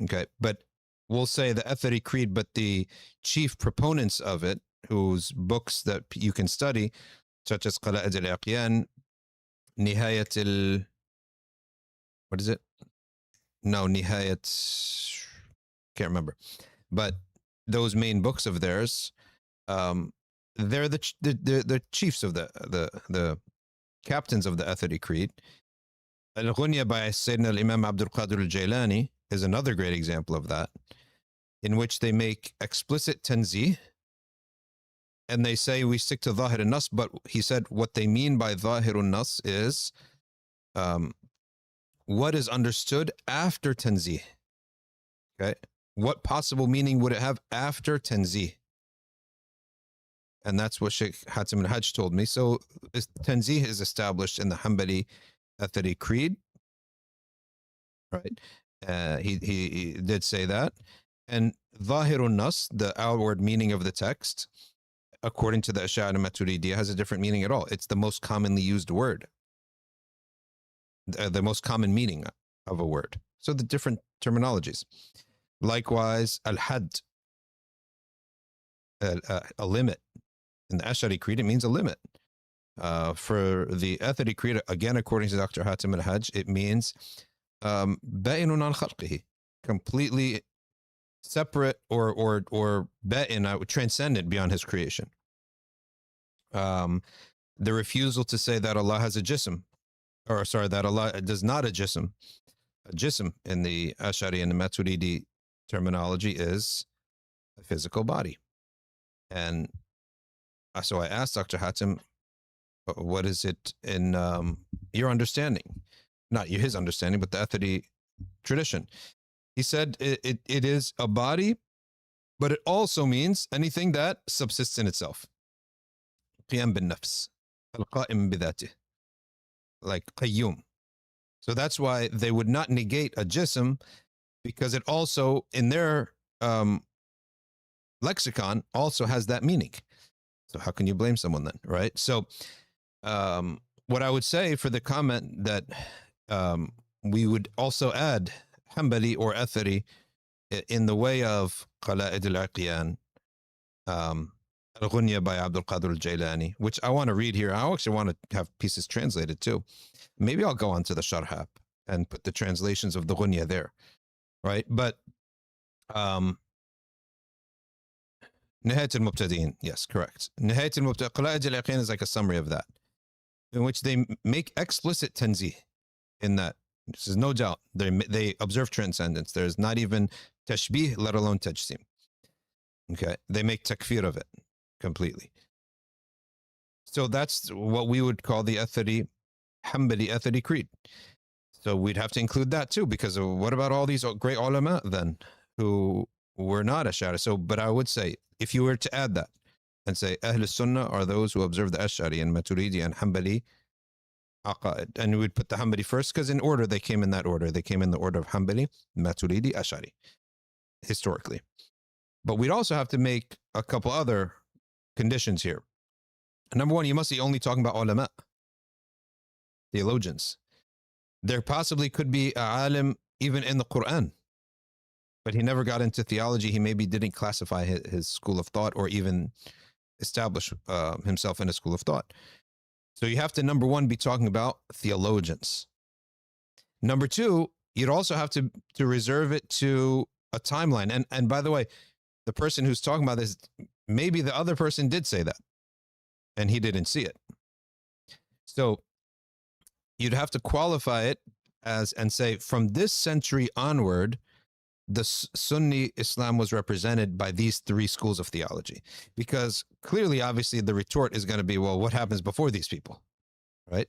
Speaker 1: Okay, but we'll say the Athari creed, but the chief proponents of it, whose books that you can study, such as Qala'id al-Aqyan, Nihayat al... What is it? No, Nihayat... Can't remember. But those main books of theirs, they're the chiefs of the captains of the Athari creed. Al-Ghunya by Sayyidina al-Imam Abdul Qadir al-Jailani is another great example of that, in which they make explicit tanzih, and they say we stick to Zahir al-Nas, but he said what they mean by Zahir al-Nas is what is understood after tanzih. Okay, what possible meaning would it have after tanzih? And that's what Sheikh Hatim al-Hajj told me. So tanzih is established in the Hanbali Athari creed, right? He did say that. And Zahirun Nas, the outward meaning of the text, according to the Ash'ari Maturidiyya, has a different meaning at all. It's the most commonly used word, the most common meaning of a word. So the different terminologies. Likewise, al-had, a limit. In the Ash'ari creed, it means a limit. For the Athari creed, again, according to Dr. Hatim al-Hajj, it means ba'inun an khalqihi, completely separate or ba'in, transcendent beyond his creation. The refusal to say that Allah has a jism, or sorry, that Allah does not a jism. A jism in the Ash'ari and the Maturidi terminology is a physical body. And so I asked Dr. Hatim, what is it in your understanding? Not his understanding, but the Athari tradition. He said it is a body, but it also means anything that subsists in itself. Qiyam bin nafs, al-qa'im bidhatih, like qayyum. So that's why they would not negate a jism, because it also, in their lexicon, also has that meaning. So how can you blame someone then, right? So what I would say for the comment that we would also add Hanbali or Athari in the way of Qala'id al-Aqyan, Al-Ghunya by Abdul Qadir al-Jailani, which I want to read here. I actually want to have pieces translated too. Maybe I'll go onto the Sharh App and put the translations of the Ghunya there, right? But نهاية المبتدئين. Yes, correct. نهاية المبتدئين. قواعد اليقين is like a summary of that, in which they make explicit tanzih in that. This is no doubt. They observe transcendence. There's not even tashbih, let alone tajsim. Okay. They make takfir of it completely. So that's what we would call the Athari, Hanbali Athari creed. So we'd have to include that too, because what about all these great ulama then who were not Ash'ari? So, but I would say, if you were to add that and say Ahl Sunnah are those who observe the Ash'ari and Maturidi and Hanbali Aqaid, and we'd put the Hanbali first because in order they came in that order. They came in the order of Hanbali, Maturidi, Ash'ari, historically. But we'd also have to make a couple other conditions here. Number one, you must be only talking about ulama, theologians. There possibly could be a alim even in the Quran, but he never got into theology. He maybe didn't classify his school of thought or even establish himself in a school of thought. So you have to, number one, be talking about theologians. Number two, you'd also have to reserve it to a timeline. And by the way, the person who's talking about this, maybe the other person did say that and he didn't see it. So you'd have to qualify it as and say from this century onward, the Sunni Islam was represented by these three schools of theology, because clearly, obviously, the retort is going to be, well, what happens before these people, right?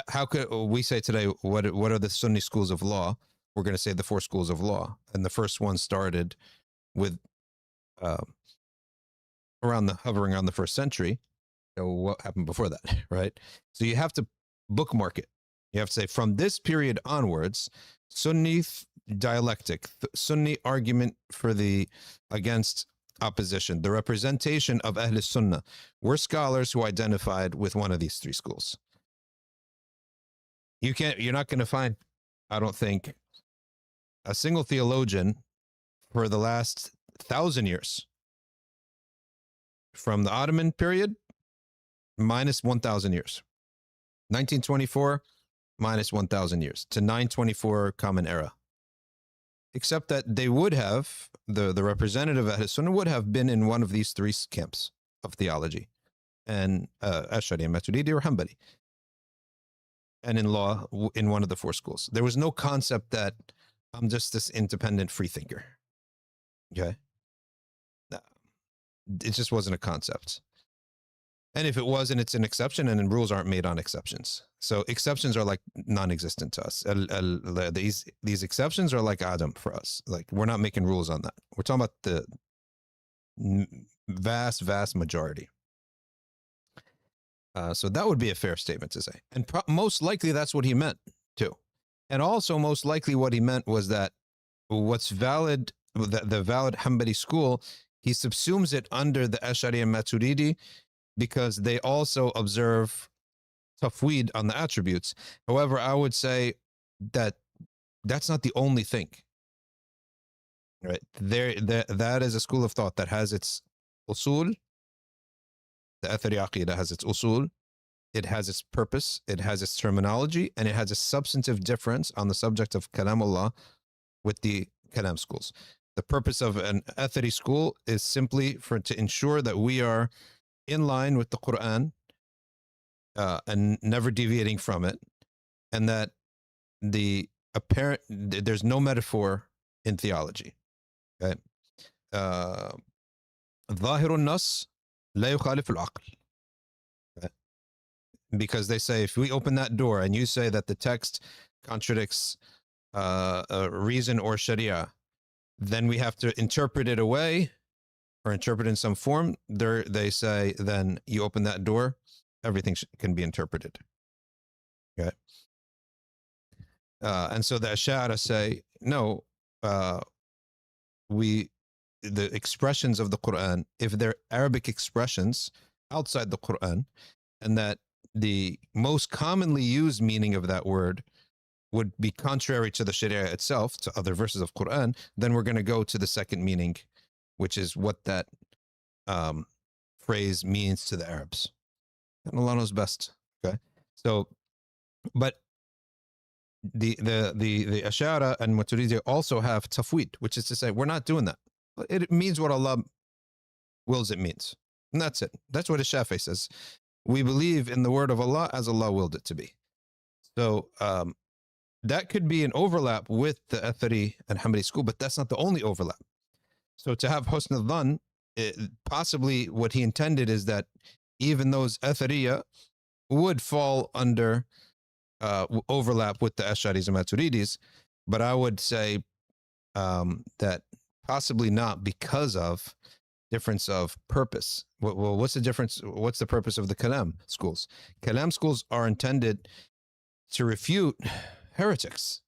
Speaker 1: How could we say today, what are the Sunni schools of law? We're going to say the four schools of law, and the first one started with hovering around the first century. So what happened before that, right? So you have to bookmark it. You have to say from this period onwards, Sunni dialectic, Sunni argument for against opposition, the representation of Ahl Sunnah were scholars who identified with one of these three schools. You're not going to find, I don't think, a single theologian for the last 1,000 years, from the Ottoman period minus 1,000 years, 1924 minus 1,000 years to 924 Common Era. Except that they would have, the representative of Ahl Sunnah would have been in one of these three camps of theology, and Ash'ari and Maturidi or Hanbali, and in law in one of the four schools. There was no concept that I'm just this independent free thinker. Okay? It just wasn't a concept. And if it was, and it's an exception, and then rules aren't made on exceptions. So exceptions are like non-existent to us. These exceptions are like Adam for us. Like we're not making rules on that. We're talking about the vast majority. So that would be a fair statement to say. And most likely that's what he meant too. And also most likely what he meant was that what's valid, the valid Hanbali school, he subsumes it under the Ash'ari and Maturidi, because they also observe tafweed on the attributes. However, I would say that that's not the only thing, right? That is a school of thought that has its usul. The Athari Aqeeda has its usul. It has its purpose. It has its terminology, and it has a substantive difference on the subject of Kalamullah with the Kalaam schools. The purpose of an Athari school is simply to ensure that we are in line with the Quran and never deviating from it, and that there's no metaphor in theology. Okay, ظاهر النص لا يخالف العقل. Okay? Because they say if we open that door and you say that the text contradicts reason or Sharia, then we have to interpret it away, or interpret in some form. They say then you open that door, everything can be interpreted. Okay. And so the Ash'ari say, no, the expressions of the Quran, if they're Arabic expressions outside the Quran, and that the most commonly used meaning of that word would be contrary to the Sharia itself, to other verses of Quran, then we're going to go to the second meaning, which is what that phrase means to the Arabs. And Allah knows best. Okay. So, but the Ash'ari and Maturidi also have tafweed, which is to say, we're not doing that. It means what Allah wills it means. And that's it. That's what a Shafi'i says. We believe in the word of Allah as Allah willed it to be. So that could be an overlap with the Athari and Hanbali school, but that's not the only overlap. So to have husn al-dhan, possibly what he intended is that even those Athariya would fall under overlap with the Ash'aris and Maturidis, but I would say that possibly not because of difference of purpose. Well, what's the difference? What's the purpose of the Kalaam schools? Kalaam schools are intended to refute heretics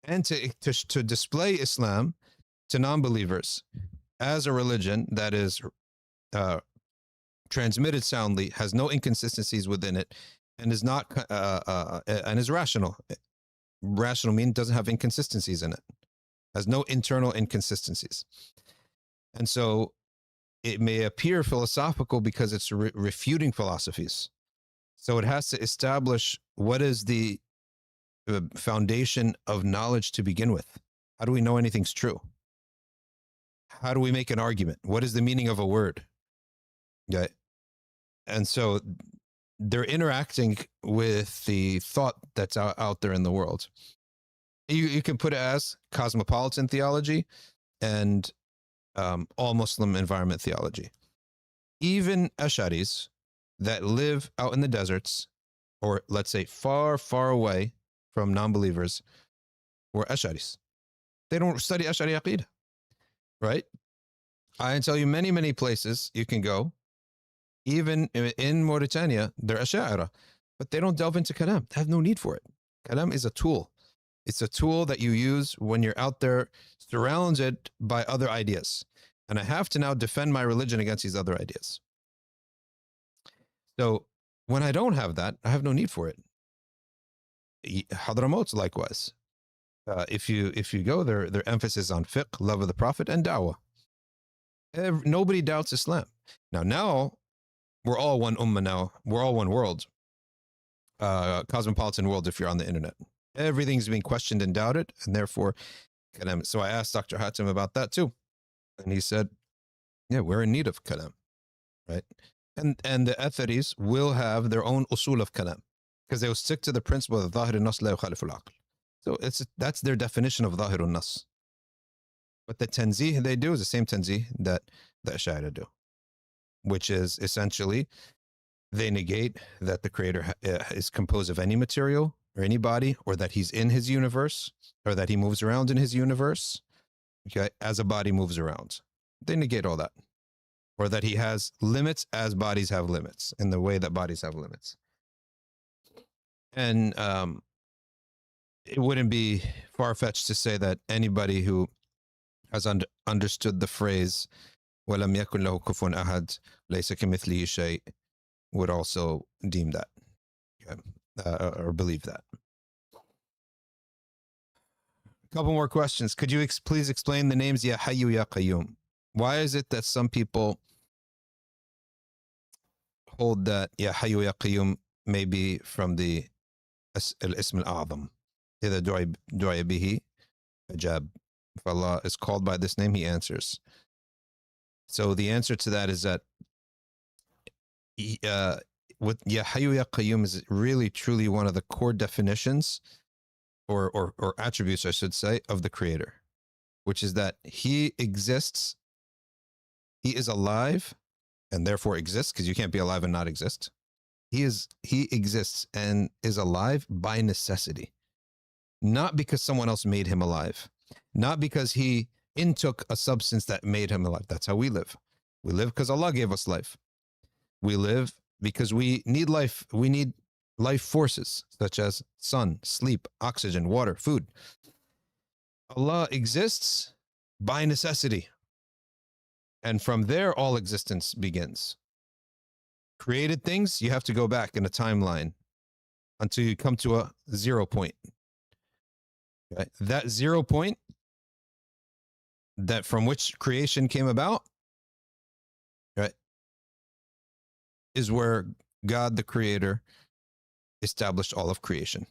Speaker 1: and to display Islam to non-believers as a religion that is transmitted soundly, has no inconsistencies within it, and is not and is rational. Rational meaning doesn't have inconsistencies in it, has no internal inconsistencies. And so it may appear philosophical because it's refuting philosophies. So it has to establish what is the foundation of knowledge to begin with. How do we know anything's true? How do we make an argument? What is the meaning of a word? Okay. And so they're interacting with the thought that's out there in the world. You can put it as cosmopolitan theology and all Muslim environment theology. Even Ash'aris that live out in the deserts, or let's say far, far away from non-believers, were Ash'aris. They don't study Ash'ari Aqeeda, right? I can tell you many, many places you can go. Even in Mauritania, they're Ash'ara, but they don't delve into Kalaam. They have no need for it. Kalaam is a tool. It's a tool that you use when you're out there surrounded by other ideas. And I have to now defend my religion against these other ideas. So when I don't have that, I have no need for it. Hadramaut, likewise. If you go there, their emphasis on fiqh, love of the Prophet, and da'wah. Nobody doubts Islam. Now we're all one ummah now. We're all one world. Cosmopolitan world if you're on the internet. Everything's being questioned and doubted, and therefore, Kalaam. So I asked Dr. Hatim about that too. And he said, yeah, we're in need of Kalaam, right? And the Atharis will have their own usul of Kalaam, because they will stick to the principle of Zahir al-Nas la yukhalifu al-Aql. So that's their definition of Zahir al-Nas. But the tanzih they do is the same tanzih that the Ash'ari do, which is essentially they negate that the creator is composed of any material or any body, or that he's in his universe, or that he moves around in his universe, okay, as a body moves around. They negate all that. Or that he has limits as bodies have limits, in the way that bodies have limits. And it wouldn't be far-fetched to say that anybody who has understood the phrase وَلَمْ يَكُنْ لَهُ كُفُوًا أَحَدٌ لَيْسَ كَمِثْلِهِ شَيْءٌ would also deem that, okay, or believe that. A couple more questions. Could you please explain the names Ya Hayyu Ya Qayyum? Why is it that some people hold that Ya Hayyu Ya Qayyum may be from the Al-Ism Al-A'zam? إِذَا دُعِيَ بِهِ أَجَابَ. If Allah is called by this name, he answers. So the answer to that is that with Ya Hayyu Ya Qayyum is really truly one of the core definitions or attributes, I should say, of the Creator, which is that he exists, he is alive, and therefore exists, because you can't be alive and not exist. He exists and is alive by necessity, not because someone else made him alive, not because he intook a substance that made him alive. That's how we live. We live because Allah gave us life. We live because we need life. We need life forces such as sun, sleep, oxygen, water, food. Allah exists by necessity. And from there, all existence begins. Created things, you have to go back in a timeline until you come to a 0 point. Okay? That 0 point, that from which creation came about, right, is where God the Creator established all of creation.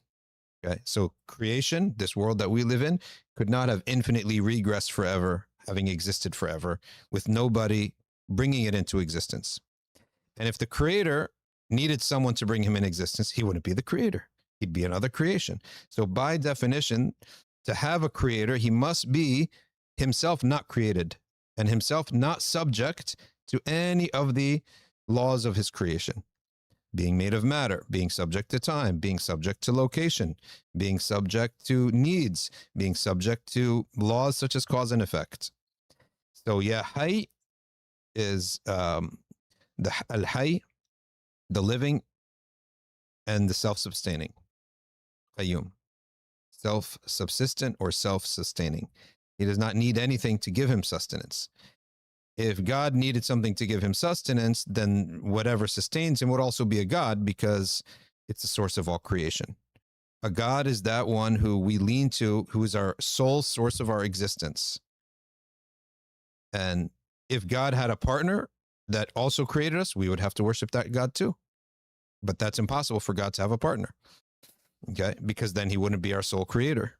Speaker 1: Okay, so creation, this world that we live in, could not have infinitely regressed forever, having existed forever, with nobody bringing it into existence. And if the creator needed someone to bring him in existence, he wouldn't be the creator. He'd be another creation. So by definition, to have a creator, he must be himself not created and himself not subject to any of the laws of his creation. Being made of matter, being subject to time, being subject to location, being subject to needs, being subject to laws such as cause and effect. So Ya Hayy is the Al-Hayy, the living, and the self-sustaining. Qayyum, self-subsistent or self-sustaining. He does not need anything to give him sustenance. If God needed something to give him sustenance, then whatever sustains him would also be a God, because it's the source of all creation. A God is that one who we lean to, who is our sole source of our existence. And if God had a partner that also created us, we would have to worship that God too. But that's impossible for God to have a partner. Okay? Because then he wouldn't be our sole creator.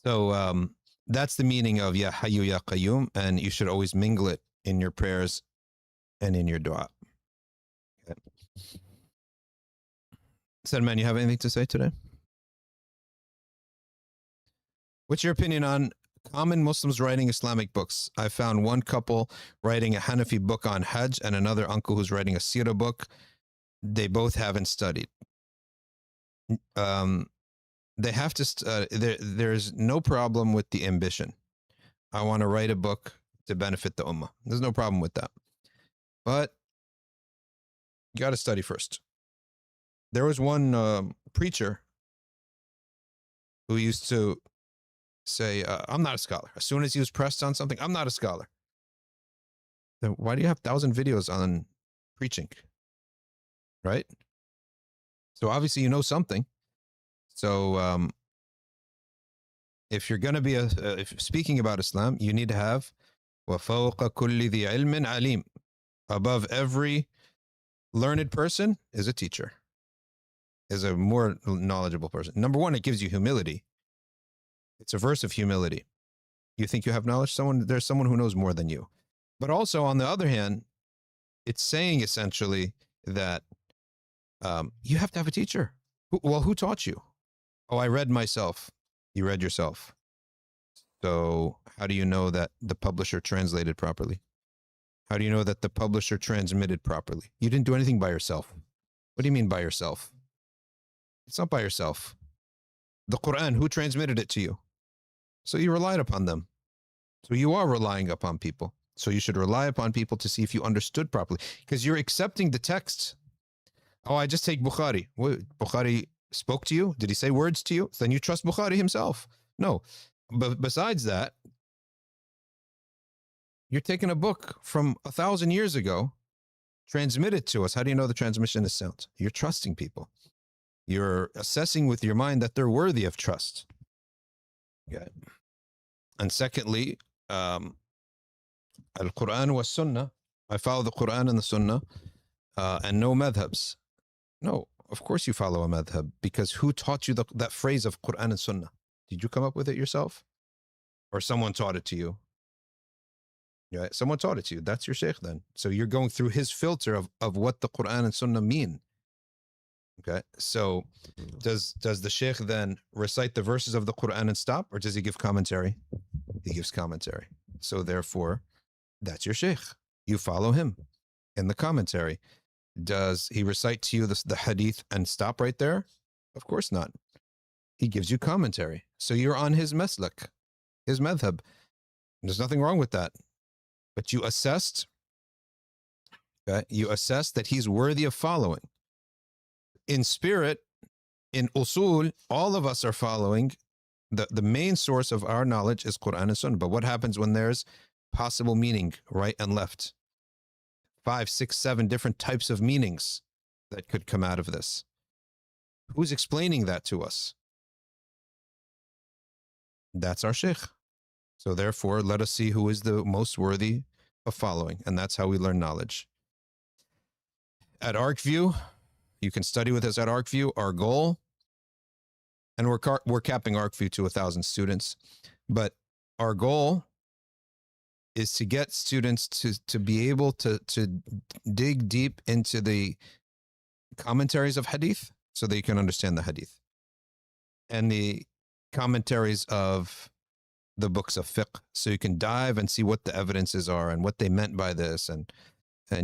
Speaker 1: So that's the meaning of Ya Hayyu Ya Qayyum, and you should always mingle it in your prayers and in your dua. Okay. Salman, you have anything to say today? What's your opinion on common Muslims writing Islamic books? I found one couple writing a Hanafi book on Hajj and another uncle who's writing a Seerah book. They both haven't studied. They have to, there's no problem with the ambition. I want to write a book to benefit the ummah. There's no problem with that. But you got to study first. There was one preacher who used to say, I'm not a scholar. As soon as he was pressed on something, I'm not a scholar. Then why do you have 1,000 videos on preaching? Right? So obviously you know something. So if you're going to be if speaking about Islam, you need to have وَفَوْقَ كُلِّ ذِي عِلْمٍ عَلِيمٍ. Above every learned person is a teacher, is a more knowledgeable person. Number one, it gives you humility. It's a verse of humility. You think you have knowledge? There's someone who knows more than you. But also, on the other hand, it's saying essentially that you have to have a teacher. Well, who taught you? Oh, I read myself. You read yourself. So how do you know that the publisher translated properly? How do you know that the publisher transmitted properly? You didn't do anything by yourself. What do you mean by yourself? It's not by yourself. The Quran, who transmitted it to you? So you relied upon them. So you are relying upon people. So you should rely upon people to see if you understood properly, because you're accepting the text. Oh, I just take Bukhari. What, Bukhari spoke to you? Did he say words to you? Then you trust Bukhari himself. No. But besides that, you're taking a book from 1,000 years ago, transmitted to us. How do you know the transmission is sound? You're trusting people. You're assessing with your mind that they're worthy of trust. Okay. And secondly, Al-Quran was Sunnah. I follow the Quran and the Sunnah, and no madhabs. No, of course you follow a madhab, because who taught you that phrase of Quran and Sunnah? Did you come up with it yourself? Or someone taught it to you? Yeah, someone taught it to you. That's your sheikh then. So you're going through his filter of what the Quran and Sunnah mean. Okay, so does the sheikh then recite the verses of the Quran and stop, or does he give commentary? He gives commentary. So therefore, that's your sheikh. You follow him in the commentary. Does he recite to you the hadith and stop right there? Of course not. He gives you commentary. So you're on his maslak, his madhab. There's nothing wrong with that. But you assessed, okay, you assessed that he's worthy of following. In spirit, in usul, all of us are following. The main source of our knowledge is Quran and Sunnah. But what happens when there's possible meaning, right and left? 5, 6, 7 different types of meanings that could come out of this. Who's explaining that to us? That's our sheikh. So therefore, let us see who is the most worthy of following. And that's how we learn knowledge. At ArcView, you can study with us at ArcView. Our goal, and we're capping ArcView to 1,000 students, but our goal is to get students to be able to dig deep into the commentaries of hadith so they can understand the hadith, and the commentaries of the books of fiqh, so you can dive and see what the evidences are and what they meant by this, and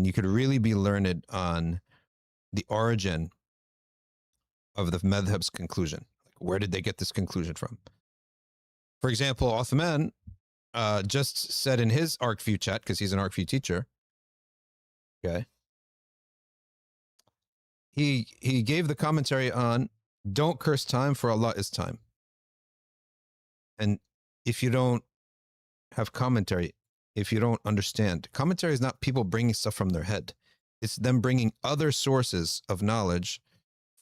Speaker 1: you could really be learned on the origin of the madhab's conclusion. Like, where did they get this conclusion from? For example, Uthman just said in his ArcView chat, because he's an ArcView teacher, okay, he gave the commentary on don't curse time, for Allah is time. And if you don't have commentary, if you don't understand, commentary is not people bringing stuff from their head. It's them bringing other sources of knowledge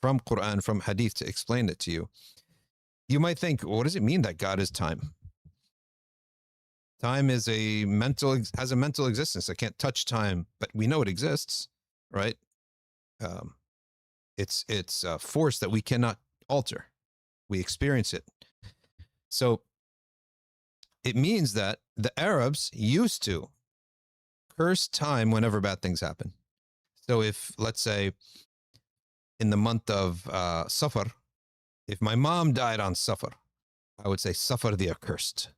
Speaker 1: from Quran, from Hadith to explain it to you. You might think, what does it mean that God is time? Time is has a mental existence. I can't touch time, but we know it exists, right? It's a force that we cannot alter. We experience it. So it means that the Arabs used to curse time whenever bad things happen. So if, let's say, in the month of Safar, if my mom died on Safar, I would say, Safar the accursed.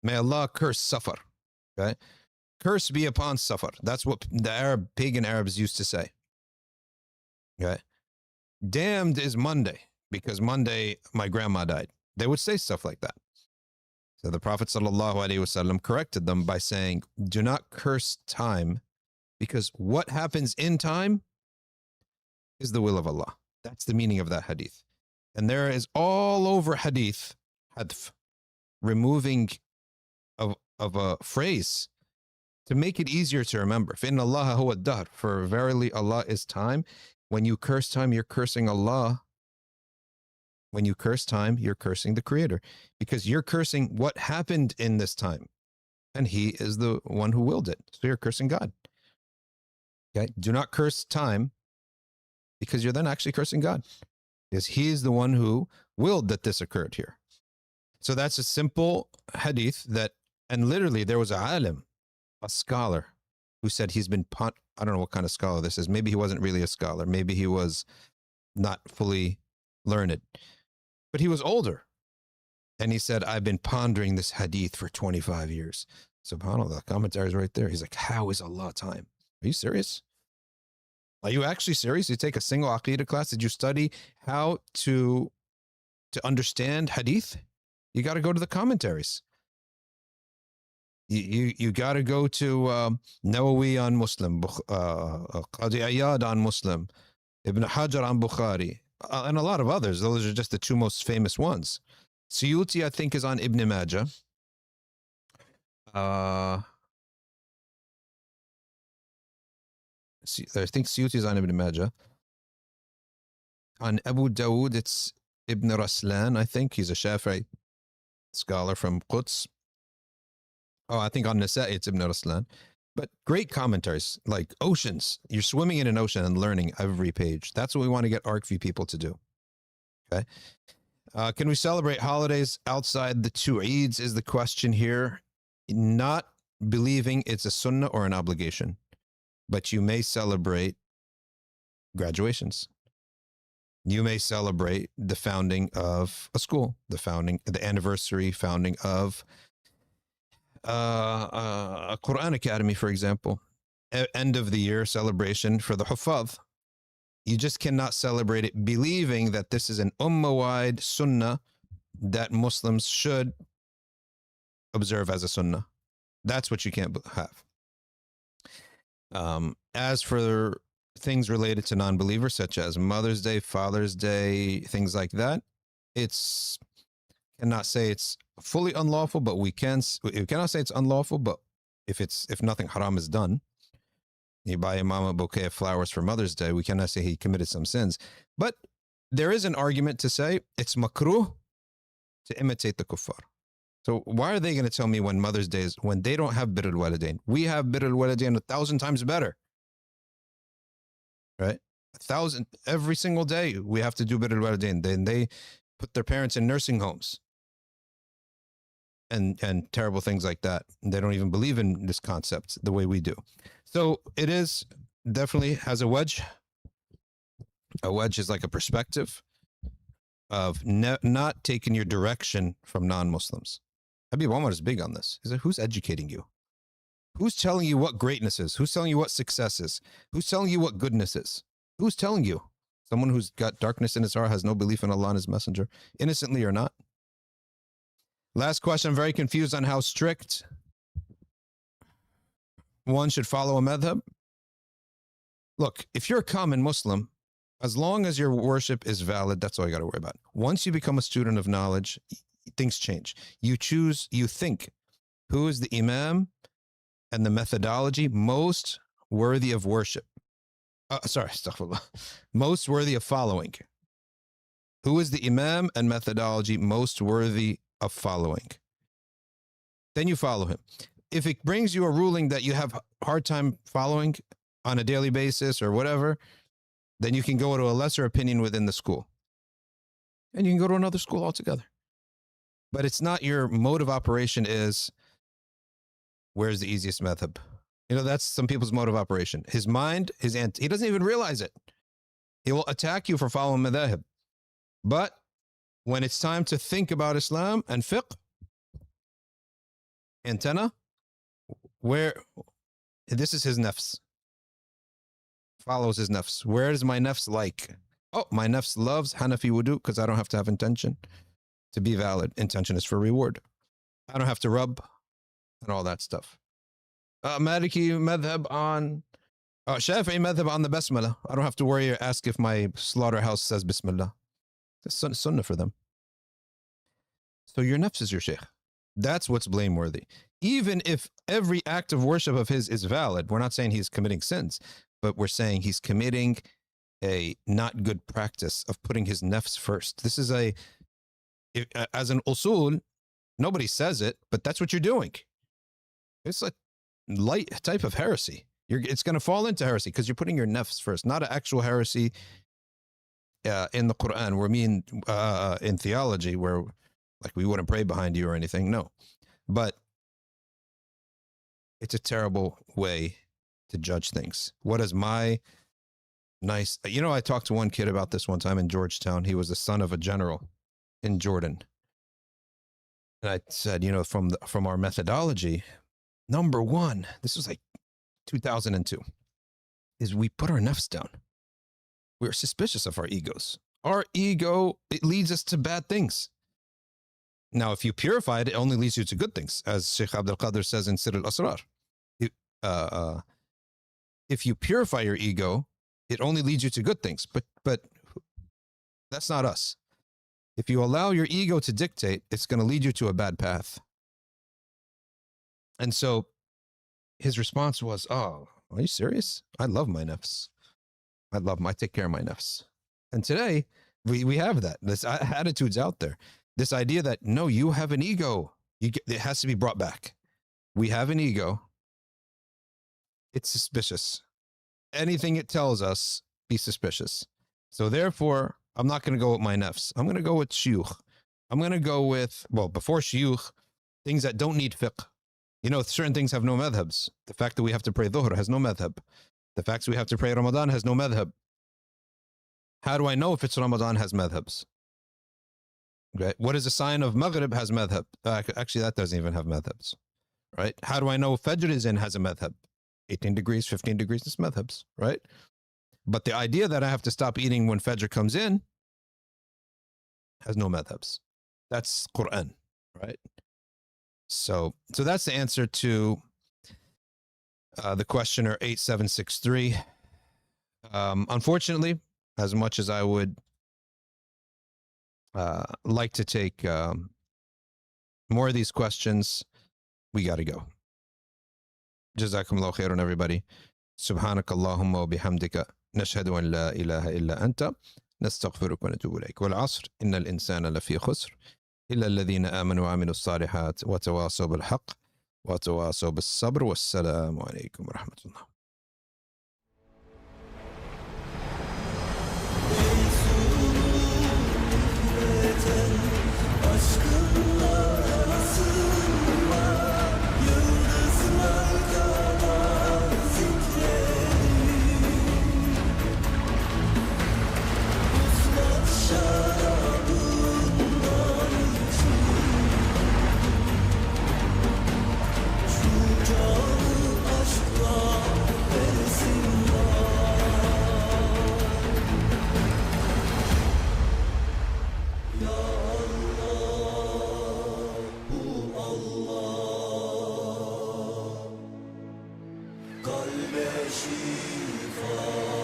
Speaker 1: May Allah curse Safar. Okay? Curse be upon Safar. That's what the pagan Arabs used to say. Okay? Damned is Monday, because Monday my grandma died. They would say stuff like that. So the Prophet ﷺ corrected them by saying, do not curse time, because what happens in time is the will of Allah. That's the meaning of that hadith. And there is all over hadith, hadf, removing of a phrase to make it easier to remember. فَإِنَّ اللَّهَ هُوَ الدَّهْرُ, for verily Allah is time. When you curse time, you're cursing Allah. When you curse time, you're cursing the Creator, because you're cursing what happened in this time, and He is the one who willed it. So you're cursing God. Okay? Do not curse time, because you're then actually cursing God, because He is the one who willed that this occurred here. So that's a simple hadith that, and literally there was a alim, a scholar, who said he's been I don't know what kind of scholar this is. Maybe he wasn't really a scholar. Maybe he was not fully learned. But he was older. And he said, I've been pondering this hadith for 25 years. SubhanAllah, the commentary is right there. He's like, how is Allah time? Are you serious? Are you actually serious? You take a single Aqeeda class? Did you study how to understand hadith? You got to go to the commentaries. You got to go to Nawawi on Muslim, Qadi Iyad on Muslim, Ibn Hajar on Bukhari, and a lot of others. Those are just the two most famous ones. Suyuti, I think, is on Ibn Majah. I think Suyuti is on Ibn Majah. On Abu Dawood, it's Ibn Raslan, I think. He's a Shafi'i scholar from Quds. Oh, I think on Nasa'i it's Ibn Raslan. But great commentaries, like oceans. You're swimming in an ocean and learning every page. That's what we want to get ArcView people to do. Okay. Can we celebrate holidays outside the two Eids is the question here. Not believing it's a sunnah or an obligation, but you may celebrate graduations. You may celebrate the founding of a school, the anniversary founding of a Quran Academy, for example, end of the year celebration for the Huffaz. You just cannot celebrate it believing that this is an ummah-wide sunnah that Muslims should observe as a sunnah. That's what you can't have. As for things related to non-believers, such as Mother's Day, Father's Day, things like that, cannot say it's fully unlawful, but we cannot say it's unlawful, but if nothing haram is done, you buy a mom a bouquet of flowers for Mother's Day, we cannot say he committed some sins. But there is an argument to say it's makruh to imitate the kuffar. So why are they going to tell me when Mother's Day is, when they don't have bir al-walidain? We have bir al-walidain 1,000 times better. Right? 1,000, every single day we have to do bir al-walidain. Then they put their parents in nursing homes. and terrible things like that. They don't even believe in this concept the way we do. So it is definitely has a wedge. A wedge is like a perspective of not taking your direction from non-Muslims. Habib Omar is big on this. He's like, who's educating you? Who's telling you what greatness is? Who's telling you what success is? Who's telling you what goodness is? Who's telling you? Someone who's got darkness in his heart, has no belief in Allah and his messenger, innocently or not. Last question, I'm very confused on how strict one should follow a madhab. Look, if you're a common Muslim, as long as your worship is valid, that's all you got to worry about. Once you become a student of knowledge, things change. You choose, you think, who is the imam and the methodology most worthy of worship? Astaghfirullah. Most worthy of following. Who is the imam and methodology most worthy of following? Then you follow him. If it brings you a ruling that you have a hard time following on a daily basis or whatever, then you can go to a lesser opinion within the school. And you can go to another school altogether. But it's not your mode of operation is, where's the easiest madhab? You know, that's some people's mode of operation. His mind, he doesn't even realize it. He will attack you for following madhab. But when it's time to think about Islam and fiqh, antenna, where this is his nafs. Follows his nafs. Where is my nafs like? Oh, my nafs loves Hanafi wudu because I don't have to have intention to be valid. Intention is for reward. I don't have to rub and all that stuff. Maliki madhab on, Shafi'i madhab on the basmala. I don't have to worry or ask if my slaughterhouse says bismillah. It's sunnah for them. So your nafs is your sheikh. That's what's blameworthy. Even if every act of worship of his is valid, we're not saying he's committing sins, but we're saying he's committing a not good practice of putting his nafs first. This is as an usul, nobody says it, but that's what you're doing. It's a light type of heresy. It's going to fall into heresy because you're putting your nafs first, not an actual heresy in the Quran. We're in theology where like we wouldn't pray behind you or anything. No, but it's a terrible way to judge things. What is my nice, I talked to one kid about this one time in Georgetown. He was the son of a general in Jordan. And I said, from our methodology, number one, this was like 2002, is we put our nafs down. We're suspicious of our egos. Our ego, it leads us to bad things. Now, if you purify it, it only leads you to good things, as Sheikh Abdul Qadir says in Sirr al-Asrar. If you purify your ego, it only leads you to good things. But that's not us. If you allow your ego to dictate, it's going to lead you to a bad path. And so his response was, "Oh, are you serious? I love my nafs. I take care of my nafs." And today we have that. This attitude's out there. This idea that, no, you have an ego. It has to be brought back. We have an ego. It's suspicious. Anything it tells us, be suspicious. So therefore, I'm not going to go with my nafs. I'm going to go with shuyukh. I'm going to go with, before shuyukh, things that don't need fiqh. Certain things have no madhabs. The fact that we have to pray dhuhr has no madhab. The fact that we have to pray Ramadan has no madhab. How do I know if it's Ramadan has madhabs? Okay. What is a sign of Maghrib has madhab? Actually, that doesn't even have madhabs, right? How do I know Fajr is in has a madhab? 18 degrees, 15 degrees, it's madhabs, right? But the idea that I have to stop eating when Fajr comes in has no madhabs. That's Quran, right? So that's the answer to the questioner 8763. Unfortunately, as much as I would like to take more of these questions, we got to go. Jazakumullahu khairan, everybody. Subhanakallahumma wa bihamdika nashhadu an la ilaha illa anta nastaghfiruka wa natubu ilayk. Wal asr innal insana lafi khusr illa alladhina amanu wa amilus salihat wa tawasaw bil haqq wa tawasaw bis sabr. Wassalamu alaykum wa rahmatullah.
Speaker 3: Aşkınla arasın شفا